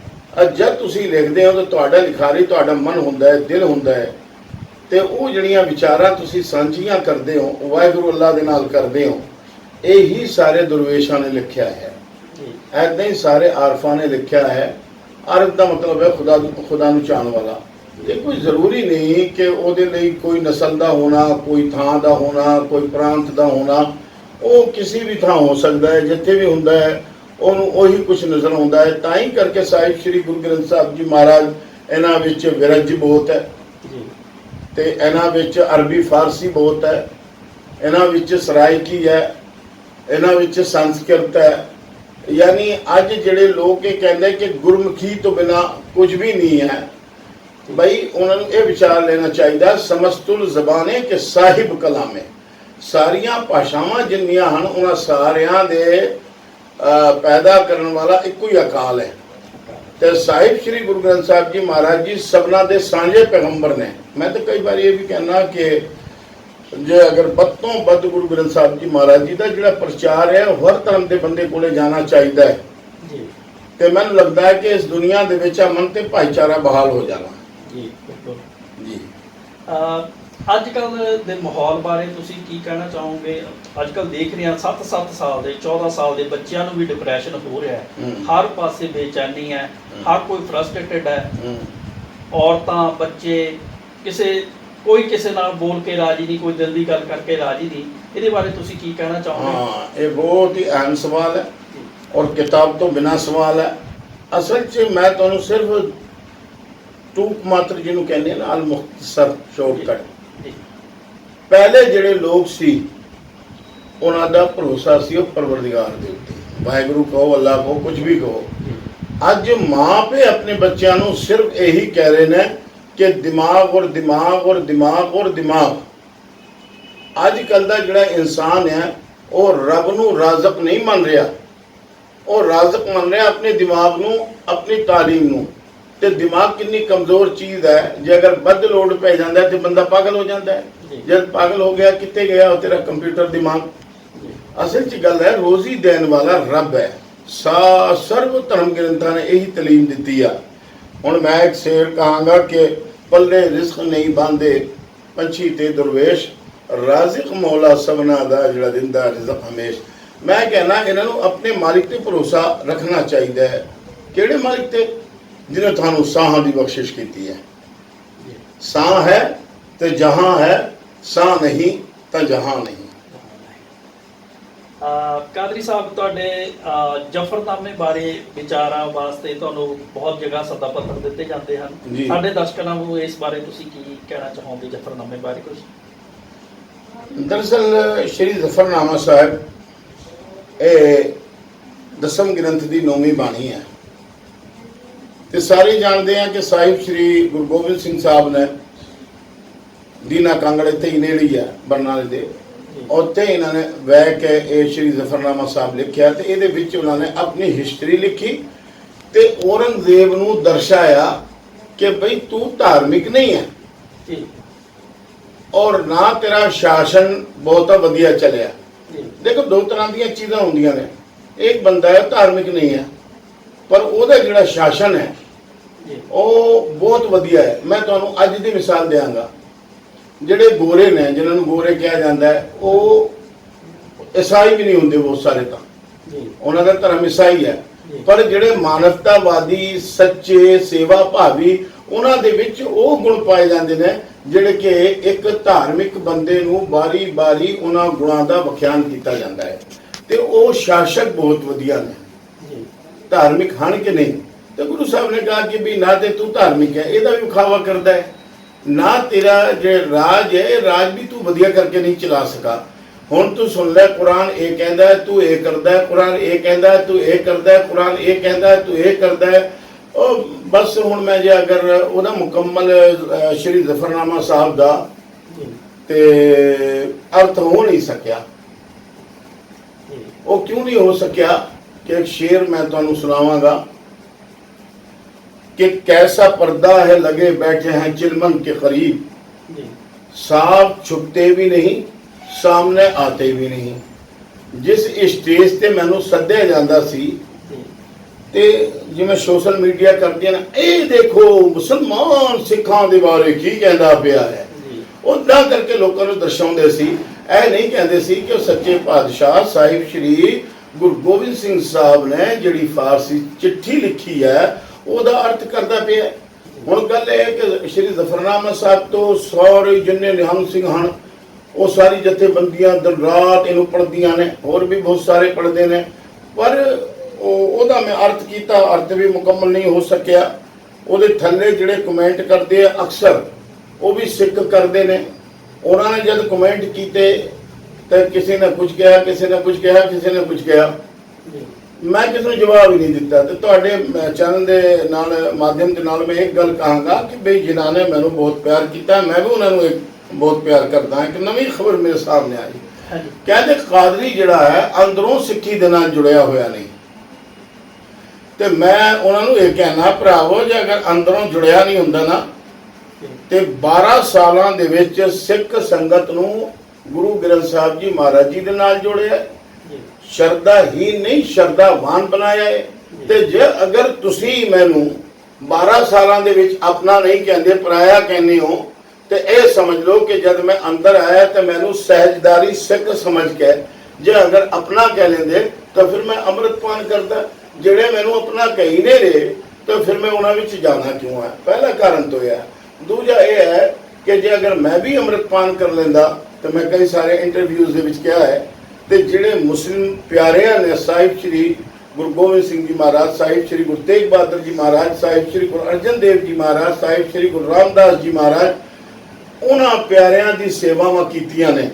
ਜਦ ਤੁਸੀਂ ਲਿਖਦੇ ਹੋ ਤਾਂ ਤੁਹਾਡਾ ਲਿਖਾਰੀ ਤੁਹਾਡਾ ਮਨ ਹੁੰਦਾ ਹੈ, ਦਿਲ ਹੁੰਦਾ ਹੈ, ਤੇ ਉਹ ਜਿਹੜੀਆਂ ਵਿਚਾਰਾਂ ਤੁਸੀਂ ਸਾਂਝੀਆਂ ਕਰਦੇ ਹੋ ਵਾਹਿਗੁਰੂ ਅੱਲਾ ਦੇ ਨਾਲ ਕਰਦੇ ਹੋ। ਇਹੀ ਸਾਰੇ ਦਰਵੇਸ਼ਾਂ ਨੇ ਲਿਖਿਆ ਹੈ, ਜੀ ਐਦਾਂ ਹੀ ਸਾਰੇ ਆਰਫਾਂ ਨੇ ਲਿਖਿਆ ਹੈ। ਆਰਫ ਦਾ ਮਤਲਬ ਹੈ ਖੁਦਾ ਨੂੰ ਚਾਹਣ ਵਾਲਾ। ਇਹ ਕੋਈ ਜ਼ਰੂਰੀ ਨਹੀਂ ਕਿ ਉਹਦੇ ਲਈ ਕੋਈ ਨਸਲ ਦਾ ਹੋਣਾ, ਕੋਈ ਥਾਂ ਦਾ ਹੋਣਾ, ਕੋਈ ਪ੍ਰਾਂਤ ਦਾ ਹੋਣਾ। ਉਹ ਕਿਸੇ ਵੀ ਥਾਂ ਹੋ ਸਕਦਾ ਹੈ, ਜਿੱਥੇ ਵੀ ਹੁੰਦਾ ਹੈ ਉਹਨੂੰ ਉਹੀ ਕੁਝ ਨਜ਼ਰ ਆਉਂਦਾ ਹੈ। ਤਾਂ ਹੀ ਕਰਕੇ ਸਾਹਿਬ ਸ੍ਰੀ ਗੁਰੂ ਗ੍ਰੰਥ ਸਾਹਿਬ ਜੀ ਮਹਾਰਾਜ ਇਹਨਾਂ ਵਿੱਚ ਵਿਰਜ ਬਹੁਤ ਹੈ, ਜੀ ਤੇ ਇਹਨਾਂ ਵਿੱਚ ਅਰਬੀ ਫਾਰਸੀ ਬਹੁਤ ਹੈ, ਇਹਨਾਂ ਵਿੱਚ ਸਰਾਇਕੀ ਹੈ, ਇਹਨਾਂ ਵਿੱਚ ਸੰਸਕ੍ਰਿਤ ਹੈ। ਯਾਨੀ ਅੱਜ ਜਿਹੜੇ ਲੋਕ ਇਹ ਕਹਿੰਦੇ ਕਿ ਗੁਰਮੁਖੀ ਤੋਂ ਬਿਨਾ ਕੁਝ ਵੀ ਨਹੀਂ ਹੈ, ਬਈ ਉਹਨਾਂ ਨੂੰ ਇਹ ਵਿਚਾਰ ਲੈਣਾ ਚਾਹੀਦਾ ਸਮਸਤੁਲ ਜ਼ਬਾਨੇ ਕਿ ਸਾਹਿਬ ਕਲਾਮੇ। ਸਾਰੀਆਂ ਭਾਸ਼ਾਵਾਂ ਜਿੰਨੀਆਂ ਹਨ ਉਹਨਾਂ ਸਾਰਿਆਂ ਦੇ ਪੈਦਾ ਕਰਨ ਵਾਲਾ ਇੱਕੋ ਹੀ ਅਕਾਲ ਹੈ। ਤੇ ਸਾਹਿਬ ਸ੍ਰੀ ਗੁਰੂ ਗ੍ਰੰਥ ਸਾਹਿਬ ਜੀ ਮਹਾਰਾਜ ਜੀ ਸਭਨਾ ਦੇ ਸਾਂਝੇ ਪੈਗੰਬਰ ਨੇ। ਮੈਂ ਤਾਂ ਕਈ ਵਾਰ ਇਹ ਵੀ ਕਹਿਣਾ ਕਿ ਜੇ ਅਗਰ ਵੱਧ ਤੋਂ ਵੱਧ ਗੁਰੂ ਗ੍ਰੰਥ ਸਾਹਿਬ ਜੀ ਮਹਾਰਾਜ ਜੀ ਦਾ ਜਿਹੜਾ ਪ੍ਰਚਾਰ ਹੈ ਹਰ ਧਰਮ ਦੇ ਬੰਦੇ ਕੋਲੇ ਜਾਣਾ ਚਾਹੀਦਾ ਹੈ। ਜੀ ਤੇ ਮੈਨੂੰ ਲੱਗਦਾ ਹੈ ਕਿ ਇਸ ਦੁਨੀਆ ਦੇ ਵਿੱਚ ਅਮਨ ਤੇ ਭਾਈਚਾਰਾ ਬਹਾਲ ਹੋ ਜਾਣਾ। ਜੀ ਬਿਲਕੁਲ ਜੀ ਅੱਜ ਕੱਲ੍ਹ ਦੇ ਮਾਹੌਲ ਬਾਰੇ ਤੁਸੀਂ ਕੀ ਕਹਿਣਾ ਚਾਹੋਗੇ? ਅੱਜ ਕੱਲ੍ਹ ਦੇਖ ਰਹੇ ਹਾਂ 7-7 ਸਾਲ ਦੇ 14 ਸਾਲ ਦੇ ਬੱਚਿਆਂ ਨੂੰ ਵੀ ਡਿਪਰੈਸ਼ਨ ਹੋ ਰਿਹਾ ਹੈ। ਹਰ ਪਾਸੇ ਬੇਚੈਨੀ ਹੈ, ਹਰ ਕੋਈ ਫਰਸਟ੍ਰੇਟਡ ਹੈ। ਔਰਤਾਂ ਬੱਚੇ ਕੋਈ ਕਿਸੇ ਨਾਲ ਬੋਲ ਕੇ ਰਾਜੀ ਨਹੀਂ, ਕੋਈ ਦਿਲ ਦੀ ਗੱਲ ਕਰਕੇ ਰਾਜੀ ਨਹੀਂ। ਇਹਦੇ ਬਾਰੇ ਤੁਸੀਂ ਕੀ ਕਹਿਣਾ ਚਾਹੋਗੇ? ਹਾਂ, ਇਹ ਬਹੁਤ ਹੀ ਅਹਿਮ ਸਵਾਲ ਹੈ ਔਰ ਕਿਤਾਬ ਤੋਂ ਬਿਨਾਂ ਸਵਾਲ ਹੈ। ਅਸਲ 'ਚ ਮੈਂ ਤੁਹਾਨੂੰ ਸਿਰਫ ਟੂਕ ਮਾਤਰ ਜਿਹਨੂੰ ਕਹਿੰਦੇ ਆ ਨਾ ਅਲ ਮੁਖਤਸਰ ਸ਼ਾਰਟਕਟ। ਪਹਿਲੇ ਜਿਹੜੇ ਲੋਕ ਸੀ ਉਹਨਾਂ ਦਾ ਭਰੋਸਾ ਸੀ ਉਹ ਪਰਵਰਦਿਗਾਰ ਦੇ ਉੱਤੇ, ਵਾਹਿਗੁਰੂ ਕਹੋ, ਅੱਲਾ ਕਹੋ, ਕੁਝ ਵੀ ਕਹੋ। ਅੱਜ ਮਾਂ ਪਿਓ ਆਪਣੇ ਬੱਚਿਆਂ ਨੂੰ ਸਿਰਫ ਇਹੀ ਕਹਿ ਰਹੇ ਨੇ ਕਿ ਦਿਮਾਗ ਔਰ ਦਿਮਾਗ ਔਰ ਦਿਮਾਗ ਔਰ ਦਿਮਾਗ। ਅੱਜ ਕੱਲ੍ਹ ਦਾ ਜਿਹੜਾ ਇਨਸਾਨ ਹੈ ਉਹ ਰੱਬ ਨੂੰ ਰਾਜ਼ਕ ਨਹੀਂ ਮੰਨ ਰਿਹਾ, ਉਹ ਰਾਜ਼ਕ ਮੰਨ ਰਿਹਾ ਆਪਣੇ ਦਿਮਾਗ ਨੂੰ, ਆਪਣੀ ਤਾਲੀਮ ਨੂੰ। ਤੇ ਦਿਮਾਗ ਕਿੰਨੀ ਕਮਜ਼ੋਰ ਚੀਜ਼ ਹੈ, ਜੇ ਅਗਰ ਵੱਧ ਲੋਡ ਪੈ ਜਾਂਦਾ ਤੇ ਬੰਦਾ ਪਾਗਲ ਹੋ ਜਾਂਦਾ ਹੈ। ਜਦ ਪਾਗਲ ਹੋ ਗਿਆ ਕਿੱਥੇ ਗਿਆ ਉਹ ਤੇਰਾ ਕੰਪਿਊਟਰ ਦਿਮਾਗ। ਅਸਲ 'ਚ ਗੱਲ ਹੈ ਰੋਜ਼ੀ ਦੇਣ ਵਾਲਾ ਰੱਬ ਹੈ। ਸਰਵ ਧਰਮ ਗ੍ਰੰਥਾਂ ਨੇ ਇਹੀ ਤਾਲੀਮ ਦਿੱਤੀ ਆ। ਹੁਣ ਮੈਂ ਇੱਕ ਸ਼ੇਰ ਕਹਾਂਗਾ ਕਿ ਪੱਲੇ ਰਿਜ਼ਕ ਨਹੀਂ ਬਾਂਦੇ ਪੰਛੀ ਤੇ ਦਰਵੇਸ਼, ਰਾਜ਼ਿਕ ਮੌਲਾ ਸਭਨਾ ਦਾ ਜਿਹੜਾ ਦਿੰਦਾ ਰਿਜ਼ਕ ਹਮੇਸ਼। ਮੈਂ ਕਹਿਣਾ ਇਹਨਾਂ ਨੂੰ ਆਪਣੇ ਮਾਲਿਕ ਤੇ ਭਰੋਸਾ ਰੱਖਣਾ ਚਾਹੀਦਾ ਹੈ। ਕਿਹੜੇ ਮਾਲਿਕ ਤੇ? ਜਿਹਨੇ ਤੁਹਾਨੂੰ ਸਾਹਾਂ ਦੀ ਬਖਸ਼ਿਸ਼ ਕੀਤੀ ਹੈ। ਸਾਹ ਹੈ ਤੇ ਜਹਾਂ ਹੈ, ਸਾਹ ਨਹੀਂ ਤਾਂ ਜਹਾਂ ਨਹੀਂ। ਕਾਦਰੀ ਸਾਹਿਬ, ਤੁਹਾਡੇ ਜਫਰਨਾਮੇ ਬਾਰੇ ਵਿਚਾਰਾਂ ਵਾਸਤੇ ਤੁਹਾਨੂੰ ਬਹੁਤ ਜਗ੍ਹਾ ਸੱਦਾ ਪੱਤਰ ਦਿੱਤੇ ਜਾਂਦੇ ਹਨ। ਸਾਡੇ ਦਰਸ਼ਕਾਂ ਨੂੰ ਇਸ ਬਾਰੇ ਤੁਸੀਂ ਕੀ ਕਹਿਣਾ ਚਾਹੋਗੇ ਜਫਰਨਾਮੇ ਬਾਰੇ ਕੁਝ? ਦਰਅਸਲ ਸ਼੍ਰੀ ਜ਼ਫਰਨਾਮਾ ਸਾਹਿਬ ਇਹ ਦਸਮ ਗ੍ਰੰਥ ਦੀ 9ਵੀਂ ਬਾਣੀ ਹੈ। ਤੇ ਸਾਰੇ ਜਾਣਦੇ ਆ ਕਿ ਸਾਹਿਬ ਸ੍ਰੀ ਗੁਰੂ ਗੋਬਿੰਦ ਸਿੰਘ ਸਾਹਿਬ ਨੇ ਦੀਨਾ ਕਾਂਗੜ ਇੱਥੇ ਹੀ ਨੇੜੇ ਹੀ ਹੈ ਬਰਨਾਲੇ ਦੇ, ਉੱਥੇ ਇਹਨਾਂ ਨੇ ਬਹਿ ਕੇ ਇਹ ਸ਼੍ਰੀ ਜ਼ਫਰਨਾਮਾ ਸਾਹਿਬ ਲਿਖਿਆ। ਤੇ ਇਹਦੇ ਵਿੱਚ ਉਹਨਾਂ ਨੇ ਆਪਣੀ ਹਿਸਟਰੀ ਲਿਖੀ ਤੇ ਔਰੰਗਜ਼ੇਬ ਨੂੰ ਦਰਸਾਇਆ ਕਿ ਬਈ ਤੂੰ ਧਾਰਮਿਕ ਨਹੀਂ ਹੈ ਔਰ ਨਾ ਤੇਰਾ ਸ਼ਾਸਨ ਬਹੁਤਾ ਵਧੀਆ ਚੱਲਿਆ। ਦੇਖੋ ਦੋ ਤਰ੍ਹਾਂ ਦੀਆਂ ਚੀਜ਼ਾਂ ਹੁੰਦੀਆਂ ਨੇ। ਇੱਕ ਬੰਦਾ ਹੈ ਧਾਰਮਿਕ ਨਹੀਂ ਹੈ ਪਰ ਉਹਦਾ ਜਿਹੜਾ ਸ਼ਾਸਨ ਹੈ ਉਹ ਬਹੁਤ ਵਧੀਆ ਹੈ। ਮੈਂ ਤੁਹਾਨੂੰ ਅੱਜ ਦੀ ਮਿਸਾਲ ਦਿਆਂਗਾ। ਜਿਹੜੇ ਗੋਰੇ ਨੇ, ਜਿਨ੍ਹਾਂ ਨੂੰ ਗੋਰੇ ਕਿਹਾ ਜਾਂਦਾ ਹੈ, ਉਹ ਈਸਾਈ ਵੀ ਨਹੀਂ ਹੁੰਦੇ ਬਹੁਤ ਸਾਰੇ, ਤਾਂ ਉਹਨਾਂ ਦਾ ਧਰਮ ਈਸਾਈ ਹੈ। ਪਰ ਜਿਹੜੇ ਮਾਨਵਤਾਵਾਦੀ, ਸੱਚੇ, ਸੇਵਾ ਭਾਵੀ, ਉਹਨਾਂ ਦੇ ਵਿੱਚ ਉਹ ਗੁਣ ਪਾਏ ਜਾਂਦੇ ਨੇ ਜਿਹੜੇ ਕਿ ਇੱਕ ਧਾਰਮਿਕ ਬੰਦੇ ਨੂੰ ਬਾਰੀ ਬਾਰੀ ਉਹਨਾਂ ਗੁਣਾਂ ਦਾ ਵਿਖਿਆਨ ਕੀਤਾ ਜਾਂਦਾ ਹੈ। ਤੇ ਉਹ ਸ਼ਾਸਕ ਬਹੁਤ ਵਧੀਆ ਨੇ। ਧਾਰਮਿਕ ਹਨ ਕਿ ਨਹੀਂ? ਤੇ ਗੁਰੂ ਸਾਹਿਬ ਨੇ ਕਹਾ ਕਿ ਵੀ ਨਾ ਤੇ ਤੂੰ ਧਾਰਮਿਕ ਹੈ, ਇਹਦਾ ਵੀ ਵਿਖਾਵਾ ਕਰਦਾ ਹੈ, ਨਾ ਤੇਰਾ ਜੇ ਰਾਜ ਹੈ ਰਾਜ ਵੀ ਤੂੰ ਵਧੀਆ ਕਰਕੇ ਨਹੀਂ ਚਲਾ ਸਕਾ। ਹੁਣ ਤੂੰ ਸੁਣ ਲੈ, ਕੁਰਾਨ ਇਹ ਕਹਿੰਦਾ ਹੈ ਤੂੰ ਇਹ ਕਰਦਾ ਹੈ, ਕੁਰਾਨ ਇਹ ਕਹਿੰਦਾ ਹੈ ਤੂੰ ਇਹ ਕਰਦਾ ਹੈ, ਕੁਰਾਨ ਇਹ ਕਹਿੰਦਾ ਹੈ ਤੂੰ ਇਹ ਕਰਦਾ ਹੈ। ਉਹ ਬਸ ਹੁਣ ਮੈਂ ਜੇ ਅਗਰ ਉਹਦਾ ਮੁਕੰਮਲ ਸ਼੍ਰੀ ਜ਼ਫਰਨਾਮਾ ਸਾਹਿਬ ਦਾ ਤੇ ਅਰਥ ਹੋ ਨਹੀਂ ਸਕਿਆ। ਉਹ ਕਿਉਂ ਨਹੀਂ ਹੋ ਸਕਿਆ ਕਿ ਇੱਕ ਸ਼ੇਰ ਮੈਂ ਤੁਹਾਨੂੰ ਸੁਣਾਵਾਂਗਾ कि कैसा पर्दा है लगे बैठे हैं चिलमन के करीब, ਜੀ साफ छुपते भी नहीं सामने आते भी नहीं। जिस स्टेज ਤੇ ਮੈਨੂੰ ਸੱਦਿਆ ਜਾਂਦਾ ਸੀ ਜੀ ਤੇ ਜਿਵੇਂ ਸੋਸ਼ਲ ਮੀਡੀਆ ਕਰਦੀਆਂ ਨੇ, ਇਹ ਦੇਖੋ ਮੁਸਲਮਾਨ ਸਿੱਖਾਂ ਦੇ ਬਾਰੇ ਕੀ ਕਹਿੰਦਾ ਪਿਆ ਹੈ, ਜੀ ਉਦਾਂ ਕਰਕੇ ਲੋਕਾਂ ਨੂੰ ਦਰਸਾਉਂਦੇ ਸੀ। ਇਹ ਨਹੀਂ ਕਹਿੰਦੇ ਸੀ ਕਿ ਉਹ ਸੱਚੇ ਪਾਤਸ਼ਾਹ ਸਾਹਿਬ ਸ਼੍ਰੀ ਗੁਰੂ ਗੋਬਿੰਦ ਸਿੰਘ ਸਾਹਿਬ ਨੇ ਜਿਹੜੀ ਫਾਰਸੀ ਚਿੱਠੀ ਲਿਖੀ ਹੈ ਉਹਦਾ ਅਰਥ ਕਰਦਾ ਪਿਆ। ਹੁਣ ਗੱਲ ਇਹ ਹੈ ਕਿ ਸ਼੍ਰੀ ਜ਼ਫਰਨਾਮਾ ਸਾਹਿਬ ਤੋਂ ਸਾਰੇ ਜਿੰਨੇ ਨਿਹੰਗ ਸਿੰਘ ਹਨ ਉਹ ਸਾਰੀ ਜਥੇਬੰਦੀਆਂ ਦਿਨ ਰਾਤ ਇਹਨੂੰ ਪੜ੍ਹਦੀਆਂ ਨੇ, ਹੋਰ ਵੀ ਬਹੁਤ ਸਾਰੇ ਪੜ੍ਹਦੇ ਨੇ, ਪਰ ਉਹਦਾ ਮੈਂ ਅਰਥ ਕੀਤਾ, ਅਰਥ ਵੀ ਮੁਕੰਮਲ ਨਹੀਂ ਹੋ ਸਕਿਆ। ਉਹਦੇ ਥੱਲੇ ਜਿਹੜੇ ਕਮੈਂਟ ਕਰਦੇ ਆ ਅਕਸਰ ਉਹ ਵੀ ਸਿੱਖ ਕਰਦੇ ਨੇ। ਉਹਨਾਂ ਨੇ ਜਦ ਕਮੈਂਟ ਕੀਤੇ ਤਾਂ ਕਿਸੇ ਨੇ ਕੁਝ ਕਿਹਾ, ਕਿਸੇ ਨੇ ਕੁਝ ਕਿਹਾ, ਕਿਸੇ ਨੇ ਕੁਝ ਕਿਹਾ, ਮੈਂ ਕਿਸੇ ਨੂੰ ਜਵਾਬ ਹੀ ਨਹੀਂ ਦਿੱਤਾ। ਤੇ ਤੁਹਾਡੇ ਚੈਨਲ ਦੇ ਨਾਲ ਮਾਧਿਅਮ ਦੇ ਨਾਲ ਮੈਂ ਇੱਕ ਗੱਲ ਕਹਾਂਗਾ ਕਿ ਬਈ ਜਿਨ੍ਹਾਂ ਨੇ ਮੈਨੂੰ ਬਹੁਤ ਪਿਆਰ ਕੀਤਾ, ਮੈਂ ਵੀ ਉਹਨਾਂ ਨੂੰ ਬਹੁਤ ਪਿਆਰ ਕਰਦਾ ਹਾਂ। ਇੱਕ ਨਵੀਂ ਖਬਰ ਮੇਰੇ ਸਾਹਮਣੇ ਆਈ, ਕਹਿੰਦੇ ਕਾਦਰੀ ਜਿਹੜਾ ਹੈ ਅੰਦਰੋਂ ਸਿੱਖੀ ਦੇ ਨਾਲ ਜੁੜਿਆ ਹੋਇਆ ਨਹੀਂ। ਤੇ ਮੈਂ ਉਹਨਾਂ ਨੂੰ ਇਹ ਕਹਿਣਾ, ਭਰਾਵੋ ਜੇ ਅਗਰ ਅੰਦਰੋਂ ਜੁੜਿਆ ਨਹੀਂ ਹੁੰਦਾ ਨਾ ਤੇ 12 ਸਾਲਾਂ ਦੇ ਵਿੱਚ ਸਿੱਖ ਸੰਗਤ ਨੂੰ ਗੁਰੂ ਗ੍ਰੰਥ ਸਾਹਿਬ ਜੀ ਮਹਾਰਾਜ ਜੀ ਦੇ ਨਾਲ ਜੋੜਿਆ, ਸ਼ਰਧਾ ਹੀ ਨਹੀਂ ਸ਼ਰਧਾਵਾਨ ਬਣਾਇਆ ਹੈ। ਤੇ ਜੇ ਅਗਰ ਤੁਸੀਂ ਮੈਨੂੰ 12 ਸਾਲਾਂ ਦੇ ਵਿੱਚ ਆਪਣਾ ਨਹੀਂ ਕਹਿੰਦੇ, ਪਰਾਇਆ ਕਹਿੰਦੇ ਹੋ, ਤੇ ਇਹ ਸਮਝ ਲਓ ਕਿ ਜਦ ਮੈਂ ਅੰਦਰ ਆਇਆ ਤੇ ਮੈਨੂੰ ਸਹਿਜਦਾਰੀ ਸਿੱਖ ਸਮਝ ਕੇ ਜੇ ਅਗਰ ਆਪਣਾ ਕਹਿ ਲੈਂਦੇ ਤਾਂ ਫਿਰ ਮੈਂ ਅੰਮ੍ਰਿਤਪਾਨ ਕਰਦਾ। ਜਿਹੜੇ ਮੈਨੂੰ ਆਪਣਾ ਕਹੀ ਨਹੀਂ ਰਹੇ ਤਾਂ ਫਿਰ ਮੈਂ ਉਹਨਾਂ ਵਿੱਚ ਜਾਣਾ ਕਿਉਂ ਹੈ? ਪਹਿਲਾ ਕਾਰਨ ਤੋਂ ਇਹ ਹੈ। ਦੂਜਾ ਇਹ ਹੈ ਕਿ ਜੇ ਅਗਰ ਮੈਂ ਵੀ ਅੰਮ੍ਰਿਤਪਾਨ ਕਰ ਲੈਂਦਾ ਤਾਂ ਮੈਂ ਕਈ ਸਾਰੇ ਇੰਟਰਵਿਊਜ਼ ਦੇ ਵਿੱਚ ਕਿਹਾ ਹੈ, ਤੇ ਜਿਹੜੇ ਮੁਸਲਿਮ ਪਿਆਰਿਆਂ ਨੇ ਸਾਹਿਬ ਸ਼੍ਰੀ ਗੁਰੂ ਗੋਬਿੰਦ ਸਿੰਘ ਜੀ ਮਹਾਰਾਜ, ਸਾਹਿਬ ਸ਼੍ਰੀ ਗੁਰੂ ਤੇਗ ਬਹਾਦਰ ਜੀ ਮਹਾਰਾਜ, ਸਾਹਿਬ ਸ਼੍ਰੀ ਗੁਰੂ ਅਰਜਨ ਦੇਵ ਜੀ ਮਹਾਰਾਜ, ਸਾਹਿਬ ਸ਼੍ਰੀ ਗੁਰੂ ਰਾਮਦਾਸ ਜੀ ਮਹਾਰਾਜ, ਉਹਨਾਂ ਪਿਆਰਿਆਂ ਦੀ ਸੇਵਾਵਾਂ ਕੀਤੀਆਂ ਨੇ।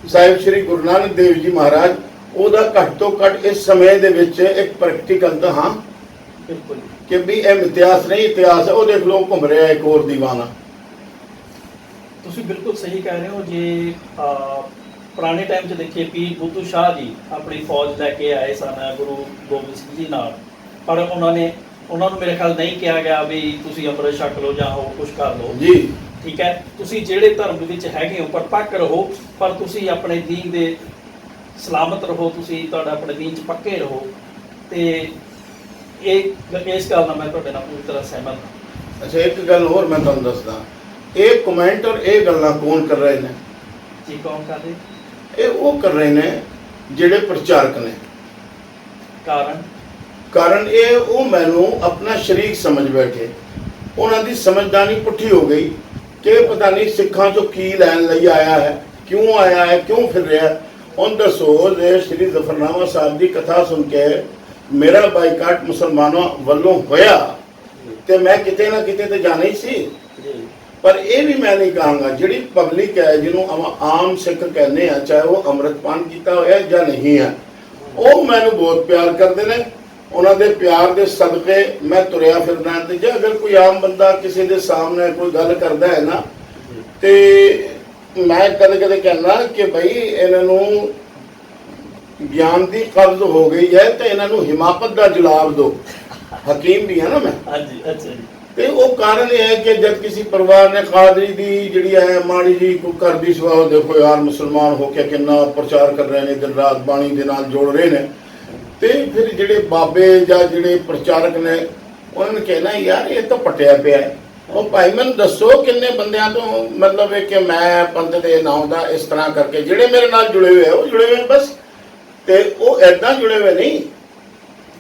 ਸਾਹਿਬ ਸ਼੍ਰੀ ਗੁਰੂ ਨਾਨਕ ਦੇਵ ਜੀ ਮਹਾਰਾਜ, ਉਹਦਾ ਘੱਟ ਤੋਂ ਘੱਟ ਇਸ ਸਮੇਂ ਦੇ ਵਿੱਚ ਇੱਕ ਪ੍ਰੈਕਟੀਕਲ ਤਾਂ ਹਾਂ ਬਿਲਕੁਲ ਕਿ ਵੀ ਇਹ ਇਤਿਹਾਸ ਨਹੀਂ, ਇਤਿਹਾਸ ਹੈ। ਉਹ ਦੇਖ ਲਓ ਘੁੰਮ ਰਿਹਾ ਇੱਕ ਹੋਰ ਦੀਵਾਨਾ। ਤੁਸੀਂ ਬਿਲਕੁਲ ਸਹੀ ਕਹਿ ਰਹੇ ਹੋ। ਜੇ ਪੁਰਾਣੇ ਟਾਈਮ 'ਚ ਦੇਖੀਏ ਪੀਰ ਬੁੱਧੂ ਸ਼ਾਹ ਜੀ ਆਪਣੀ ਫੌਜ ਲੈ ਕੇ ਆਏ ਸਨ ਗੁਰੂ ਗੋਬਿੰਦ ਸਿੰਘ ਜੀ ਨਾਲ, ਪਰ ਉਹਨਾਂ ਨੂੰ ਮੇਰੇ ਖਿਆਲ ਨਹੀਂ ਕਿਹਾ ਗਿਆ ਵੀ ਤੁਸੀਂ ਅੰਮ੍ਰਿਤ ਛਕ ਲਓ ਜਾਂ ਹੋਰ ਕੁਝ ਕਰ ਲਓ ਜੀ। ਠੀਕ ਹੈ, ਤੁਸੀਂ ਜਿਹੜੇ ਧਰਮ ਦੇ ਵਿੱਚ ਹੈਗੇ ਹੋ ਪਰਪੱਕ ਰਹੋ, ਪਰ ਤੁਸੀਂ ਆਪਣੇ ਦੀਨ ਦੇ ਸਲਾਮਤ ਰਹੋ, ਤੁਸੀਂ ਤੁਹਾਡਾ ਆਪਣੇ ਦੀਨ 'ਚ ਪੱਕੇ ਰਹੋ। ਤੇ ਇਸ ਗੱਲ ਨਾਲ ਮੈਂ ਤੁਹਾਡੇ ਨਾਲ ਪੂਰੀ ਤਰ੍ਹਾਂ ਸਹਿਮਤ ਹਾਂ। ਅੱਛਾ, ਇੱਕ ਗੱਲ ਹੋਰ ਮੈਂ ਤੁਹਾਨੂੰ ਦੱਸਦਾ, ਇਹ ਕਮੈਂਟ ਔਰ ਇਹ ਗੱਲਾਂ ਕੌਣ ਕਰ ਰਹੇ ਨੇ? ਜੀ ਕੌਣ ਕਰ ਰਹੇ? ਇਹ ਉਹ ਕਰ ਰਹੇ ਨੇ ਜਿਹੜੇ ਪ੍ਰਚਾਰਕ ਨੇ। ਕਾਰਨ ਇਹ ਉਹ ਮੈਨੂੰ ਆਪਣਾ ਸ਼ਰੀਕ ਸਮਝ ਬੈਠੇ। ਉਹਨਾਂ ਦੀ ਸਮਝਦਾਰੀ ਪੁੱਠੀ ਹੋ ਗਈ ਕਿ ਪਤਾ ਨਹੀਂ ਸਿੱਖਾਂ ਚੋਂ ਕੀ ਲੈਣ ਲਈ ਆਇਆ ਹੈ, ਕਿਉਂ ਆਇਆ ਹੈ, ਕਿਉਂ ਫਿਰ ਰਿਹਾ। ਹੁਣ ਦੱਸੋ, ਜੇ ਸ਼੍ਰੀ ਜ਼ਫਰਨਾਮਾ ਸਾਹਿਬ ਦੀ ਕਥਾ ਸੁਣ ਕੇ ਮੇਰਾ ਬਾਈਕਾਟ ਮੁਸਲਮਾਨਾਂ ਵੱਲੋਂ ਹੋਇਆ ਤੇ ਮੈਂ ਕਿਤੇ ਨਾ ਕਿਤੇ ਤੇ ਜਾਣਾ ਹੀ ਸੀ। ਪਰ ਇਹ ਵੀ ਮੈਂ ਨਹੀਂ ਕਹਾਂਗਾ, ਜਿਹੜੀ ਪਬਲਿਕ ਹੈ ਜਿਹਨੂੰ ਆਮ ਸਿੱਖ ਕਹਿੰਦੇ ਆ, ਚਾਹੇ ਉਹ ਅੰਮ੍ਰਿਤਪਾਨ ਕੀਤਾ ਹੋਇਆ ਜਾਂ ਨਹੀਂ ਹੈ, ਉਹ ਮੈਨੂੰ ਬਹੁਤ ਪਿਆਰ ਕਰਦੇ ਨੇ। ਉਹਨਾਂ ਦੇ ਪਿਆਰ ਦੇ ਸਦਕੇ ਮੈਂ ਤੁਰਿਆ ਫਿਰਦਾ। ਤੇ ਜੇ ਅਗਰ ਕੋਈ ਆਮ ਬੰਦਾ ਕਿਸੇ ਦੇ ਸਾਹਮਣੇ ਕੋਈ ਗੱਲ ਕਰਦਾ ਹੈ ਨਾ, ਤੇ ਮੈਂ ਕਦੇ ਕਦੇ ਕਹਿੰਦਾ ਕਿ ਭਾਈ ਇਹਨਾਂ ਨੂੰ ਗਿਆਨ ਦੀ ਕਬਜ਼ ਹੋ ਗਈ ਹੈ ਤੇ ਇਹਨਾਂ ਨੂੰ ਹਿਮਾਕਤ ਦਾ ਜਵਾਬ ਦਿਓ। ਹਕੀਮ ਵੀ ਹੈ ਨਾ ਮੈਂ। ਹਾਂਜੀ, ਅੱਛਾ ਜੀ। ਤੇ ਉਹ ਕਾਰਨ ਇਹ ਹੈ ਕਿ ਜਦ ਕਿਸੇ ਪਰਿਵਾਰ ਨੇ ਕਾਦਰੀ ਦੀ ਜਿਹੜੀ ਹੈ ਮਾੜੀ ਜੀ ਕੋਈ ਘਰ ਦੀ ਸੇਵਾ, ਦੇਖੋ ਯਾਰ ਮੁਸਲਮਾਨ ਹੋ ਕੇ ਕਿੰਨਾ ਪ੍ਰਚਾਰ ਕਰ ਰਹੇ ਨੇ, ਦਿਨ ਰਾਤ ਬਾਣੀ ਦੇ ਨਾਲ ਜੋੜ ਰਹੇ ਨੇ, ਤੇ ਫਿਰ ਜਿਹੜੇ ਬਾਬੇ ਜਾਂ ਜਿਹੜੇ ਪ੍ਰਚਾਰਕ ਨੇ ਉਹਨਾਂ ਨੇ ਕਹਿਣਾ ਯਾਰ ਇਹ ਤਾਂ ਪਟਿਆ ਪਿਆ ਹੈ। ਉਹ ਭਾਈ ਮੈਨੂੰ ਦੱਸੋ ਕਿੰਨੇ ਬੰਦਿਆਂ ਤੋਂ ਮਤਲਬ ਹੈ ਕਿ ਮੈਂ ਪੰਥ ਦੇ ਨਾਮ ਦਾ ਇਸ ਤਰ੍ਹਾਂ ਕਰਕੇ ਜਿਹੜੇ ਮੇਰੇ ਨਾਲ ਜੁੜੇ ਹੋਏ ਆ ਉਹ ਜੁੜੇ ਹੋਏ ਬਸ। ਤੇ ਉਹ ਐਦਾਂ ਜੁੜੇ ਹੋਏ ਨਹੀਂ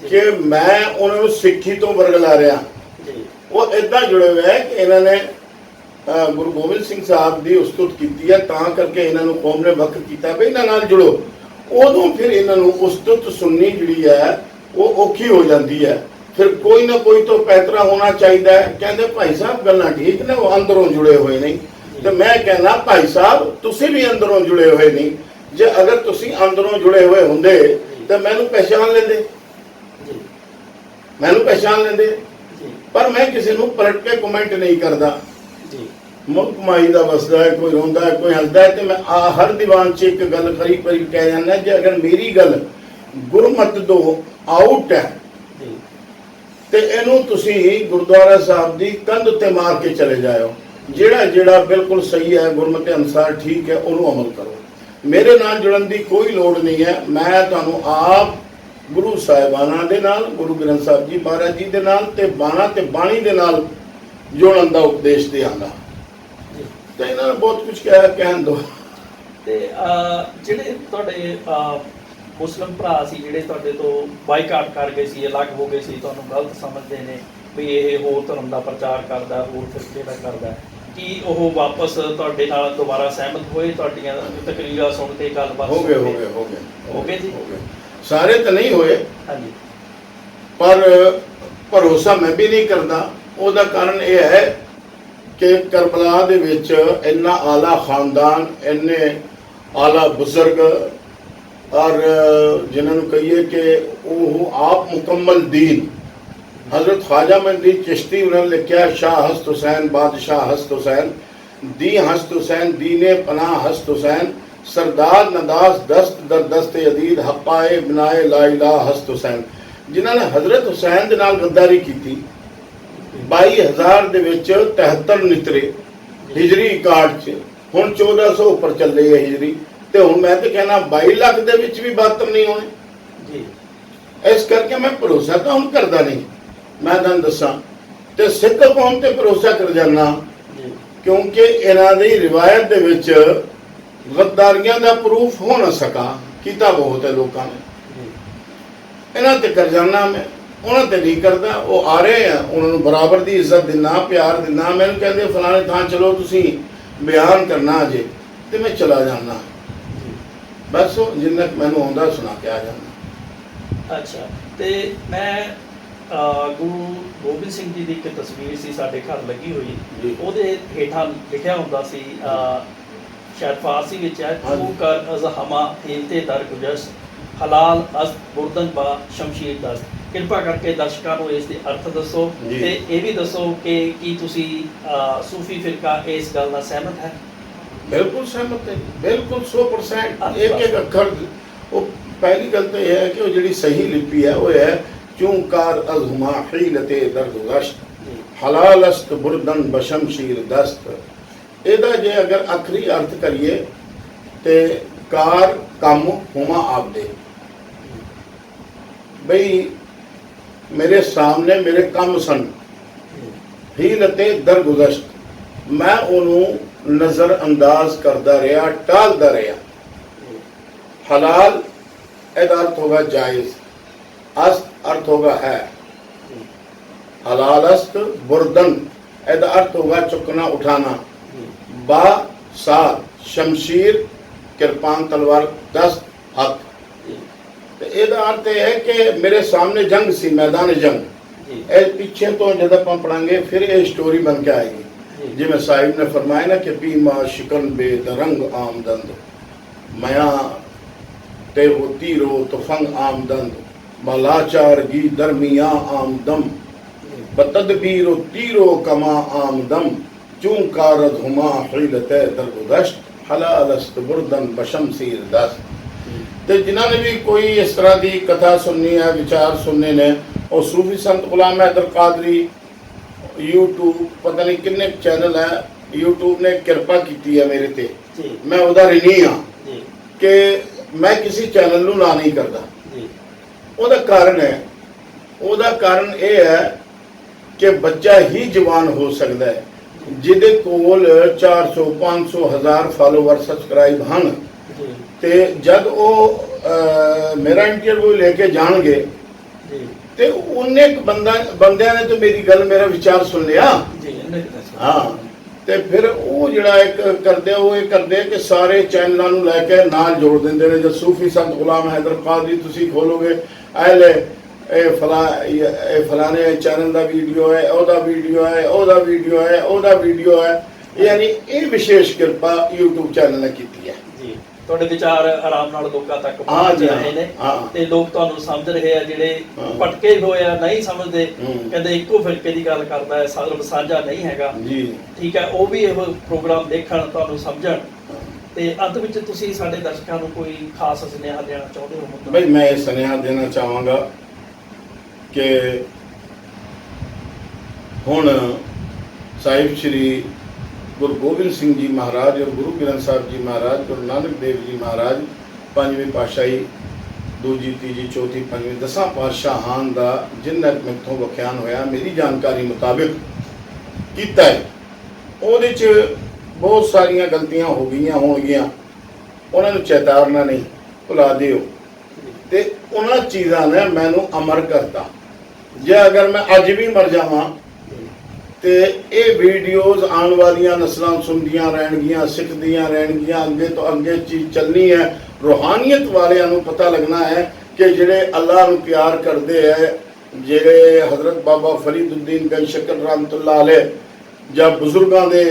ਕਿ ਮੈਂ ਉਹਨਾਂ ਨੂੰ ਸਿੱਖੀ ਤੋਂ ਵਰਗਲਾ ਰਿਹਾ। ਉਹ ਐਦਾਂ ਜੁੜੇ ਹੋਏ ਹੈ ਕਿ ਇਹਨਾਂ ਨੇ ਗੁਰੂ ਗੋਬਿੰਦ ਸਿੰਘ ਸਾਹਿਬ ਦੀ ਉਸਤਤ ਕੀਤੀ ਹੈ, ਤਾਂ ਕਰਕੇ ਇਹਨਾਂ ਨੂੰ ਕੌਮ ਨੇ ਵੱਖ ਕੀਤਾ ਵੀ ਇਹਨਾਂ ਨਾਲ ਜੁੜੋ। ਉਦੋਂ ਫਿਰ ਇਹਨਾਂ ਨੂੰ ਉਸਤਤ ਸੁਣਨੀ ਜਿਹੜੀ ਹੈ ਉਹ ਔਖੀ ਹੋ ਜਾਂਦੀ ਹੈ। ਫਿਰ ਕੋਈ ਨਾ ਕੋਈ ਤੋਂ ਪੈਤਰਾ ਹੋਣਾ ਚਾਹੀਦਾ ਹੈ। ਕਹਿੰਦੇ ਭਾਈ ਸਾਹਿਬ ਗੱਲਾਂ ਠੀਕ ਨੇ, ਉਹ ਅੰਦਰੋਂ ਜੁੜੇ ਹੋਏ ਨਹੀਂ। ਤੇ ਮੈਂ ਕਹਿੰਦਾ ਭਾਈ ਸਾਹਿਬ ਤੁਸੀਂ ਵੀ ਅੰਦਰੋਂ ਜੁੜੇ ਹੋਏ ਨਹੀਂ। ਜੇ ਅਗਰ ਤੁਸੀਂ ਅੰਦਰੋਂ ਜੁੜੇ ਹੋਏ ਹੁੰਦੇ ਤਾਂ ਮੈਨੂੰ ਪਹਿਚਾਨ ਲੈਂਦੇ। ਪਰ ਮੈਂ ਕਿਸੇ ਨੂੰ ਪਲਟ ਕੇ ਕਮੈਂਟ ਨਹੀਂ ਕਰਦਾ। ਮੁਲਕ ਮਾਈ ਦਾ ਵਸਦਾ ਹੈ, ਕੋਈ ਰੋਂਦਾ ਹੈ, ਕੋਈ ਹੱਸਦਾ ਹੈ, ਤੇ ਮੈਂ ਹਰ ਦੀਵਾਨ 'ਚ ਇੱਕ ਗੱਲ ਕਰੀਬ ਕਹਿ ਜਾਂਦਾ, ਜੇ ਅਗਰ ਮੇਰੀ ਗੱਲ ਗੁਰਮਤ ਤੋਂ ਆਊਟ ਹੈ ਤੇ ਤੇ ਇਹਨੂੰ ਤੁਸੀਂ ਗੁਰਦੁਆਰਾ ਸਾਹਿਬ ਦੀ ਕੰਧ ਉੱਤੇ ਮਾਰ ਕੇ ਚਲੇ ਜਾਇਓ। ਜਿਹੜਾ ਜਿਹੜਾ ਬਿਲਕੁਲ ਸਹੀ ਹੈ, ਗੁਰਮਤਿ ਅਨੁਸਾਰ ਠੀਕ ਹੈ, ਉਹਨੂੰ ਅਮਲ ਕਰੋ। ਮੇਰੇ ਨਾਲ ਜੁੜਨ ਦੀ ਕੋਈ ਲੋੜ ਨਹੀਂ ਹੈ। ਮੈਂ ਤੁਹਾਨੂੰ ਆਪ ਗੁਰੂ ਸਾਹਿਬਾਨਾਂ ਦੇ ਨਾਲ, ਗੁਰੂ ਗ੍ਰੰਥ ਸਾਹਿਬ ਜੀ ਮਹਾਰਾਜ ਜੀ ਦੇ ਨਾਲ ਤੇ ਬਾਣਾ ਤੇ ਬਾਣੀ ਦੇ ਨਾਲ ਜੋੜਨ ਦਾ ਉਪਦੇਸ਼ ਦਿਆਂਗਾ। ਤੇ ਇਹਨਾਂ ਨੇ ਬਹੁਤ ਕੁਝ ਕਿਹਾ, ਕਹਿਣ ਦੋ। ਤੇ ਜਿਹੜੇ ਤੁਹਾਡੇ ਮੁਸਲਿਮ ਭਰਾ ਸੀ, ਜਿਹੜੇ ਤੁਹਾਡੇ ਤੋਂ ਬਾਈਕਾਟ ਕਰ ਗਏ ਸੀ, ਅਲੱਗ ਹੋ ਗਏ ਸੀ, ਤੁਹਾਨੂੰ ਗਲਤ ਸਮਝਦੇ ਨੇ ਵੀ ਇਹ ਹੋਰ ਧਰਮ ਦਾ ਪ੍ਰਚਾਰ ਕਰਦਾ, ਹੋਰ ਫਿਰਕੇ ਦਾ ਕਰਦਾ, ਕੀ ਉਹ ਵਾਪਸ ਤੁਹਾਡੇ ਨਾਲ ਦੁਬਾਰਾ ਸਹਿਮਤ ਹੋਏ? ਤੁਹਾਡੀਆਂ ਤਕਰੀਰਾਂ ਸੁਣ ਕੇ ਗੱਲਬਾਤ ਹੋ ਗਏ ਜੀ? ਸਾਰੇ ਤਾਂ ਨਹੀਂ ਹੋਏ, ਹਾਂਜੀ, ਪਰ ਭਰੋਸਾ ਮੈਂ ਵੀ ਨਹੀਂ ਕਰਦਾ। ਉਹਦਾ ਕਾਰਨ ਇਹ ਹੈ ਕਿ ਕਰਬਲਾ ਦੇ ਵਿੱਚ ਇੰਨਾ ਆਲਾ ਖਾਨਦਾਨ, ਇੰਨੇ ਆਲਾ ਬਜ਼ੁਰਗ, ਔਰ ਜਿਨ੍ਹਾਂ ਨੂੰ ਕਹੀਏ ਕਿ ਉਹ ਆਪ ਮੁਕੰਮਲ ਦੀਨ, हजरत ख्वाजा मोइनुद्दीन चिश्ती उन्होंने लिखा शाह हस्त हुसैन बादशाह हस्त हुसैन दी हस्त हुसैन दीने पनाह हस्त हुसैन सरदार नदास दस्त दर दस्त अदीद हक़ाए बिनाए ला इलाहा हस्त हुसैन, जिन्होंने हजरत हुसैन दे नाल गद्दारी की 22,000 ਦੇ ਵਿੱਚ 73 ਨਿਤਰੇ ਹਿਜਰੀ ਕਾਰਡ 'ਚ, ਹੁਣ 1400 ਉੱਪਰ ਚੱਲੇ ਹੈ ਹਿਜਰੀ, ਤੇ ਹੁਣ ਮੈਂ ਤੇ ਕਹਿਣਾ 22 ਲੱਖ ਦੇ ਵਿੱਚ ਵੀ ਬਾਤਮ ਨਹੀਂ ਹੋਣੇ ਜੀ। ਇਸ ਕਰਕੇ ਮੈਂ ਭਰੋਸਾ ਤਾਂ ਹੁਣ ਕਰਦਾ ਨਹੀਂ, ਮੈਂ ਤੁਹਾਨੂੰ ਦੱਸਾਂ, ਤੇ ਸਿੱਖ ਕੌਮ ਤੇ ਭਰੋਸਾ ਕਰ ਜਾਣਾ, ਕਿਉਂਕਿ ਇਹਨਾਂ ਦੀ ਰਿਵਾਇਤ ਦੇ ਵਿੱਚ ਗੱਦਾਰੀਆਂ ਦਾ ਪ੍ਰੂਫ ਹੋ ਨਾ ਸਕਾ, ਕੀਤਾ ਬਹੁਤ ਹੈ ਲੋਕਾਂ ਨੇ। ਇਹਨਾਂ ਤੇ ਕਰ ਜਾਣਾ ਮੈਂ, ਉਹਨਾਂ ਤੇ ਨਹੀਂ ਕਰਦਾ। ਉਹ ਆ ਰਹੇ ਆ, ਉਹਨਾਂ ਨੂੰ ਬਰਾਬਰ ਦੀ ਇੱਜ਼ਤ ਦਿੰਨਾ, ਪਿਆਰ ਦਿੰਨਾ। ਮੈਨੂੰ ਕਹਿੰਦੇ ਫਲਾਣੇ ਥਾਂ ਚਲੋ, ਤੁਸੀਂ ਬਿਆਨ ਕਰਨਾ ਅਜੇ, ਤੇ ਮੈਂ ਚਲਾ ਜਾਣਾ, ਬਸ ਜਿੰਨਾ ਮੈਨੂੰ ਆਉਂਦਾ ਸੁਣਾ ਕੇ ਆ ਜਾਣਾ। ਅੱਛਾ, ਤੇ ਮੈਂ ਗੁਰੂ ਗੋਬਿੰਦ ਸਿੰਘ ਜੀ ਦੀ ਇੱਕ ਤਸਵੀਰ ਸੀ ਸਾਡੇ ਘਰ ਲੱਗੀ ਹੋਈ, ਉਹਦੇ ਹੇਠਾਂ ਲਿਖਿਆ ਹੁੰਦਾ ਸੀ, ਸ਼ਾਇਦ ਫਾਰਸੀ ਵਿੱਚ ਹੈ, ਤੂੰ ਕਰ ਅਜ਼ਹਮਾ ਹੀਲਤੇ ਦਰ ਗੁਜਸ ਹਲਾਲ ਅਸ ਬੁਰਦਨ ਬਾ ਸ਼ਮਸ਼ੀਰ ਦਸ। ਕਿਰਪਾ ਕਰਕੇ ਦਰਸ਼ਕਾਂ ਨੂੰ ਇਸ ਦੇ ਅਰਥ ਦੱਸੋ, ਤੇ ਇਹ ਵੀ ਦੱਸੋ ਕਿ ਕੀ ਤੁਸੀਂ ਸੂਫੀ ਫਿਰਕਾ ਇਸ ਗੱਲ ਨਾਲ ਸਹਿਮਤ ਹੈ? ਬਿਲਕੁਲ ਸਹਿਮਤ ਹੈ, ਬਿਲਕੁਲ 100%। ਇੱਕ ਅੱਖਰ, ਉਹ ਪਹਿਲੀ ਗੱਲ ਤਾਂ ਇਹ ਹੈ ਕਿ ਉਹ ਜਿਹੜੀ ਸਹੀ ਲਿਪੀ ਹੈ ਉਹ ਹੈ ਚੂੰਕਾਰ ਅਜ਼ਹੁਮਾ ਹੀਲਤੇ ਦਰਗੁਜ਼ਸ਼ਤ ਹਲਾਲ ਅਸਤ ਬੁਰਦਨ ਬਸ਼ਮਸ਼ੀਰ ਦਸਤ। ਇਹਦਾ ਜੇ ਅਗਰ ਆਖਰੀ ਅਰਥ ਕਰੀਏ ਤੇ ਕਾਰ ਕੰਮ ਹੁਮਾ ਆਪਦੇ, ਬਈ ਮੇਰੇ ਸਾਹਮਣੇ ਮੇਰੇ ਕੰਮ ਸਨ, ਹੀਲਤੇ ਦਰਗੁਜ਼ਸ਼ਤ, ਮੈਂ ਉਹਨੂੰ ਨਜ਼ਰ ਅੰਦਾਜ਼ ਕਰਦਾ ਰਿਹਾ, ਟਾਲਦਾ ਰਿਹਾ। ਹਲਾਲ ਇਹਦਾ ਅਰਥ ਹੋਗਾ ਜਾਇਜ਼, ਅਸਤ अर्थ होगा है, हलाल अस्त बुरदन ਇਹਦਾ अर्थ होगा चुकना उठाना, बा सार शमशीर किरपान तलवार दस्त हक। तो ਇਹਦਾ अर्थ है कि मेरे सामने जंग सी, मैदान जंग। ਇਹ ਪਿੱਛੇ ਤੋਂ ਜਦ ਆਪਾਂ ਪੜਾਂਗੇ ਫਿਰ ਇਹ ਸਟੋਰੀ ਬਣ ਕੇ ਆਏਗੀ, ਜਿਵੇਂ ਸਾਹਿਬ ਨੇ ਫਰਮਾਇਆ ਨਾ ਕਿ ਪੀਮਾ ਸ਼ਿਕਨ ਬੇਦਰੰਗ ਆਮਦੰਦ ਮया ਤੇ ਉਹ ਤੀਰੋ ਤਫੰਗ ਆਮਦੰਦ मलाचार गी दरमिया आमदम बतदबीर तीरो कमा आमदम चूंकारद हुमा हिलते दरगुज़श्त हलालस्त बुरदन बशमसीर दस्त। ते जिन्हों ने भी कोई इस तरह की कथा सुननी है, विचार सुनने ने, और सूफी संत गुलाम हैदर कादरी यूट्यूब पता नहीं किन्ने चैनल है, यूट्यूब ने कृपा की है मेरे ते, मैं उदा ऋणी हाँ कि मैं किसी चैनल नूं ना नहीं करता। ਉਹਦਾ ਕਾਰਨ ਹੈ, ਉਹਦਾ ਕਾਰਨ ਇਹ ਹੈ ਕਿ ਬੱਚਾ ਹੀ ਜਵਾਨ ਹੋ ਸਕਦਾ ਹੈ ਜਿਹਦੇ ਕੋਲ 400 500 1000 ਫਾਲੋਵਰ ਸਬਸਕ੍ਰਾਈਬ ਹਨ, ਤੇ ਜਦ ਉਹ ਮੇਰਾ ਇੰਟਰਵਿਊ ਲੈ ਕੇ ਜਾਣਗੇ ਤੇ ਉਹਨੇ ਇੱਕ ਬੰਦਿਆਂ ਨੇ ਤਾਂ ਮੇਰੀ ਗੱਲ, ਮੇਰਾ ਵਿਚਾਰ ਸੁਣ ਲਿਆ, ਹਾਂ, ਤੇ ਫਿਰ ਉਹ ਜਿਹੜਾ ਇੱਕ ਕਰਦੇ, ਉਹ ਇਹ ਕਰਦੇ ਕਿ ਸਾਰੇ ਚੈਨਲਾਂ ਨੂੰ ਲੈ ਕੇ ਨਾਲ ਜੋੜ ਦਿੰਦੇ ਨੇ। ਜਦ ਸੂਫੀ ਸੰਤ ਗੁਲਾਮ ਹੈਦਰ ਕਾਦਰੀ ਤੁਸੀਂ ਖੋਲੋਗੇ, ਐਲੇ ਇਹ ਫਲਾਣੇ ਚੈਨਲ ਦਾ ਵੀਡੀਓ ਹੈ, ਉਹਦਾ ਵੀਡੀਓ ਹੈ, ਉਹਦਾ ਵੀਡੀਓ ਹੈ, ਉਹਦਾ ਵੀਡੀਓ ਹੈ, ਯਾਨੀ ਇਹ ਵਿਸ਼ੇਸ਼ ਕਿਰਪਾ YouTube ਚੈਨਲ ਨੇ ਕੀਤੀ ਹੈ ਜੀ। ਤੁਹਾਡੇ ਵਿਚਾਰ ਆਰਾਮ ਨਾਲ ਲੋਕਾਂ ਤੱਕ ਪਹੁੰਚ ਰਹੇ ਨੇ, ਤੇ ਲੋਕ ਤੁਹਾਨੂੰ ਸਮਝ ਰਹੇ ਆ, ਜਿਹੜੇ ਭਟਕੇ ਹੋਏ ਆ, ਨਹੀਂ ਸਮਝਦੇ, ਕਹਿੰਦੇ ਇੱਕੋ ਫਿਰਕੇ ਦੀ ਗੱਲ ਕਰਦਾ ਹੈ, ਸਰਬ ਸਾਂਝਾ ਨਹੀਂ ਹੈਗਾ ਜੀ, ਠੀਕ ਹੈ, ਉਹ ਵੀ ਇਹ ਪ੍ਰੋਗਰਾਮ ਦੇਖਣ, ਤੁਹਾਨੂੰ ਸਮਝਣ। ਤੇ ਅੰਤ ਵਿੱਚ ਤੁਸੀਂ ਸਾਡੇ ਦਰਸ਼ਕਾਂ ਨੂੰ ਕੋਈ ਖਾਸ ਸੁਨੇਹਾ ਦੇਣਾ ਚਾਹੁੰਦੇ ਹੋ? ਬਈ ਮੈਂ ਇਹ ਸੁਨੇਹਾ ਦੇਣਾ ਚਾਹਾਂਗਾ ਕਿ ਹੁਣ ਸਾਹਿਬ ਸ਼੍ਰੀ ਗੁਰੂ ਗੋਬਿੰਦ ਸਿੰਘ ਜੀ ਮਹਾਰਾਜ ਔਰ ਗੁਰੂ ਗ੍ਰੰਥ ਸਾਹਿਬ ਜੀ ਮਹਾਰਾਜ ਗੁਰੂ ਨਾਨਕ ਦੇਵ ਜੀ ਮਹਾਰਾਜ ਪੰਜਵੀਂ ਪਾਤਸ਼ਾਹੀ ਦੂਜੀ ਤੀਜੀ ਚੌਥੀ ਪੰਜਵੀਂ 10 ਪਾਤਸ਼ਾਹਾਂ ਦਾ ਜਿੰਨਾ ਮੈਥੋਂ ਵਿਖਿਆਨ ਹੋਇਆ ਮੇਰੀ ਜਾਣਕਾਰੀ ਮੁਤਾਬਿਕ ਕੀਤਾ ਹੈ। ਉਹਦੇ 'ਚ ਬਹੁਤ ਸਾਰੀਆਂ ਗਲਤੀਆਂ ਹੋ ਗਈਆਂ ਹੋਣਗੀਆਂ, ਉਹਨਾਂ ਨੂੰ ਚੇਤਾਵਨਾ ਨਹੀਂ, ਭੁਲਾ ਦਿਓ। ਤੇ ਉਹਨਾਂ ਚੀਜ਼ਾਂ ਨੇ ਮੈਨੂੰ ਅਮਰ ਕਰਤਾ। ਜੇ ਅਗਰ ਮੈਂ ਅੱਜ ਵੀ ਮਰ ਜਾਵਾਂ ਤੇ ਇਹ ਵੀਡੀਓਜ਼ ਆਉਣ ਵਾਲੀਆਂ ਨਸਲਾਂ ਸੁਣਦੀਆਂ ਰਹਿਣਗੀਆਂ, ਸਿੱਖਦੀਆਂ ਰਹਿਣਗੀਆਂ, ਅੱਗੇ ਤੋਂ ਅੱਗੇ ਚੀਜ਼ ਚੱਲਣੀ ਹੈ। ਰੂਹਾਨੀਅਤ ਵਾਲਿਆਂ ਨੂੰ ਪਤਾ ਲੱਗਣਾ ਹੈ ਕਿ ਜਿਹੜੇ ਅੱਲਾਹ ਨੂੰ ਪਿਆਰ ਕਰਦੇ ਹੈ, ਜਿਹੜੇ ਹਜ਼ਰਤ ਬਾਬਾ ਫਰੀਦੁੱਦੀਨ ਗੰਜ ਸ਼ਕਰ ਰਹਿਮਤੁल्लाह अलैह ਜਾਂ ਬਜ਼ੁਰਗਾਂ ਦੇ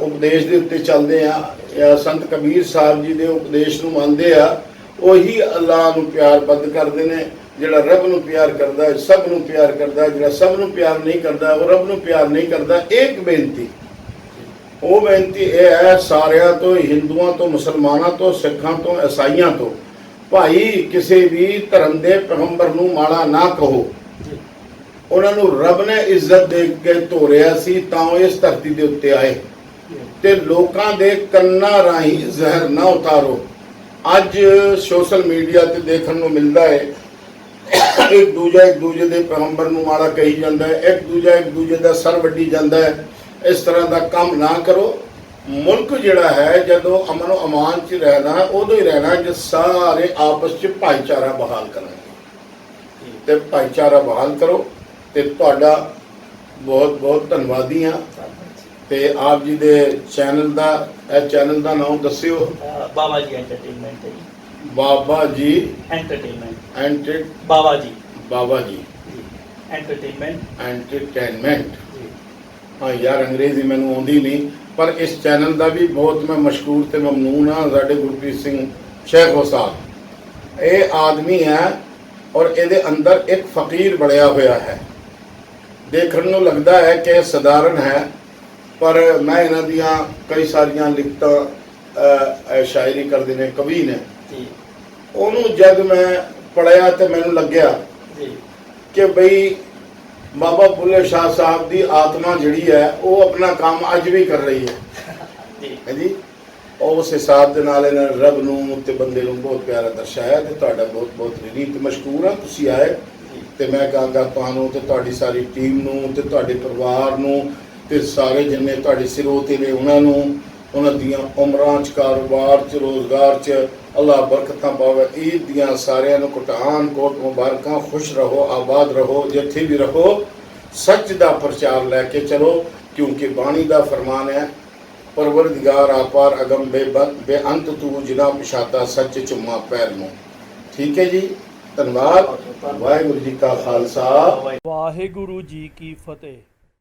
ਉਪਦੇਸ਼ ਦੇ ਉੱਤੇ ਚੱਲਦੇ ਆ ਜਾਂ ਸੰਤ ਕਬੀਰ ਸਾਹਿਬ ਜੀ ਦੇ ਉਪਦੇਸ਼ ਨੂੰ ਮੰਨਦੇ ਆ, ਉਹੀ ਅੱਲਾਹ ਨੂੰ ਪਿਆਰ ਬੰਦ ਕਰਦੇ ਨੇ। ਜਿਹੜਾ ਰੱਬ ਨੂੰ ਪਿਆਰ ਕਰਦਾ ਹੈ ਸਭ ਨੂੰ ਪਿਆਰ ਕਰਦਾ, ਜਿਹੜਾ ਸਭ ਨੂੰ ਪਿਆਰ ਨਹੀਂ ਕਰਦਾ ਉਹ ਰੱਬ ਨੂੰ ਪਿਆਰ ਨਹੀਂ ਕਰਦਾ। ਇੱਕ ਬੇਨਤੀ, ਉਹ ਬੇਨਤੀ ਇਹ ਹੈ ਸਾਰਿਆਂ ਤੋਂ, ਹਿੰਦੂਆਂ ਤੋਂ, ਮੁਸਲਮਾਨਾਂ ਤੋਂ, ਸਿੱਖਾਂ ਤੋਂ, ਈਸਾਈਆਂ ਤੋਂ, ਭਾਈ ਕਿਸੇ ਵੀ ਧਰਮ ਦੇ ਪੈਗੰਬਰ ਨੂੰ ਮਾੜਾ ਨਾ ਕਹੋ। ਉਹਨਾਂ ਨੂੰ ਰੱਬ ਨੇ ਇੱਜ਼ਤ ਦੇ ਕੇ ਤੋਰਿਆ ਸੀ ਤਾਂ ਉਹ ਇਸ ਧਰਤੀ ਦੇ ਉੱਤੇ ਆਏ, ਤੇ ਲੋਕਾਂ ਦੇ ਕੰਨਾਂ ਰਾਹੀਂ ਜ਼ਹਿਰ ਨਾ ਉਤਾਰੋ। ਅੱਜ ਸੋਸ਼ਲ ਮੀਡੀਆ ਤੇ ਦੇਖਣ ਨੂੰ ਮਿਲਦਾ ਹੈ ਇੱਕ ਦੂਜੇ ਦੇ ਪੈਗੰਬਰ ਨੂੰ ਮਾੜਾ ਕਹੀ ਜਾਂਦਾ ਹੈ, ਇੱਕ ਦੂਜੇ ਦਾ ਸਰ ਵੱਢੀ ਜਾਂਦਾ ਹੈ। ਇਸ ਤਰ੍ਹਾਂ ਦਾ ਕੰਮ ਨਾ ਕਰੋ। ਮੁਲਕ ਜਿਹੜਾ ਹੈ ਜਦੋਂ ਅਮਨ ਅਮਾਨ 'ਚ ਰਹਿਣਾ ਉਦੋਂ ਹੀ ਰਹਿਣਾ ਜੇ ਸਾਰੇ ਆਪਸ 'ਚ ਭਾਈਚਾਰਾ ਬਹਾਲ ਕਰਾਂਗੇ। ਤੇ ਭਾਈਚਾਰਾ ਬਹਾਲ ਕਰੋ। ਤੇ ਤੁਹਾਡਾ ਬਹੁਤ ਬਹੁਤ ਧੰਨਵਾਦੀ ਹਾਂ। ਤੇ ਆਪ ਜੀ ਦੇ ਚੈਨਲ ਦਾ ਨਾਮ ਦੱਸਿਓ। ਬਾਬਾ ਜੀ ਐਂਟਰਟੇਨਮੈਂਟ ਹੈ ਜੀ। Baba ji entertainment Baba ji entertainment. ਹਾਂ ਯਾਰ, ਅੰਗਰੇਜ਼ੀ ਮੈਨੂੰ ਆਉਂਦੀ ਨਹੀਂ, ਪਰ ਇਸ ਚੈਨਲ ਦਾ ਵੀ ਬਹੁਤ ਮੈਂ ਮਸ਼ਕੂਰ ਤੇ ਮਮਨੂਨ ਹਾਂ। ਸਾਡੇ ਗੁਰਪ੍ਰੀਤ ਸਿੰਘ ਸ਼ੇਖ ਸਾਹਿਬ ਇਹ ਆਦਮੀ ਹੈ ਔਰ ਇਹਦੇ ਅੰਦਰ ਇੱਕ ਫਕੀਰ ਬੜਿਆ ਹੋਇਆ ਹੈ। ਦੇਖਣ ਨੂੰ ਲੱਗਦਾ ਹੈ ਕਿ ਸਧਾਰਨ ਹੈ, ਪਰ ਮੈਂ ਇਹਨਾਂ ਦੀਆਂ ਕਈ ਸਾਰੀਆਂ ਲਿਖਤਾਂ ਸ਼ਾਇਰੀ ਕਰਦੇ ਨੇ, ਕਵੀ ਨੇ। ਉਹਨੂੰ ਜਦ ਮੈਂ ਪੜ੍ਹਿਆ ਤੇ ਮੈਨੂੰ ਲੱਗਿਆ ਕਿ ਬਈ ਬਾਬਾ ਬੁੱਲੇ ਸ਼ਾਹ ਸਾਹਿਬ ਦੀ ਆਤਮਾ ਜਿਹੜੀ ਹੈ ਉਹ ਆਪਣਾ ਕੰਮ ਅੱਜ ਵੀ ਕਰ ਰਹੀ ਹੈ ਜੀ। ਉਸ ਹਿਸਾਬ ਦੇ ਨਾਲ ਇਹਨਾਂ ਰੱਬ ਨੂੰ ਤੇ ਬੰਦੇ ਨੂੰ ਬਹੁਤ ਪਿਆਰਾ ਦਰਸਾਇਆ। ਤੇ ਤੁਹਾਡਾ ਬਹੁਤ ਬਹੁਤ ਰੀਤ ਮਸ਼ਕੂਰ ਆ, ਤੁਸੀਂ ਆਏ। ਤੇ ਮੈਂ ਕਹਾਂਗਾ ਤੁਹਾਨੂੰ ਤੇ ਤੁਹਾਡੀ ਸਾਰੀ ਟੀਮ ਨੂੰ ਤੇ ਤੁਹਾਡੇ ਪਰਿਵਾਰ ਨੂੰ ਤੇ ਸਾਰੇ ਜਿੰਨੇ ਤੁਹਾਡੇ ਸਿਰੋਤੇ ਨੇ ਉਹਨਾਂ ਨੂੰ, ਉਹਨਾਂ ਦੀਆਂ ਉਮਰਾਂ 'ਚ, ਕਾਰੋਬਾਰ 'ਚ, ਰੋਜ਼ਗਾਰ 'ਚ ਅੱਲਾਹ ਬਰਕਤਾਂ ਪਾਵੇ। ਈਦ ਦੀਆਂ ਸਾਰਿਆਂ ਨੂੰ ਪਠਾਨਕੋਟ ਮੁਬਾਰਕਾਂ। ਖੁਸ਼ ਰਹੋ, ਆਬਾਦ ਰਹੋ, ਜਿੱਥੇ ਵੀ ਰਹੋ ਸੱਚ ਦਾ ਪ੍ਰਚਾਰ ਲੈ ਕੇ ਚਲੋ, ਕਿਉਂਕਿ ਬਾਣੀ ਦਾ ਫਰਮਾਨ ਹੈ ਪਰਵਰਦਿਗਾਰ ਆਪਾਰ ਅਗਮ ਬੇਅੰਤ ਤੂੰ ਜਿਨਾ ਪਿਛਾਤਾ ਸੱਚ ਚੁੰਮਾ ਪੈਰ ਨੂੰ। ਠੀਕ ਹੈ ਜੀ, ਧੰਨਵਾਦ। ਵਾਹਿਗੁਰੂ ਜੀ ਕਾ ਖਾਲਸਾ, ਵਾਹਿਗੁਰੂ ਜੀ ਕੀ ਫਤਿਹ।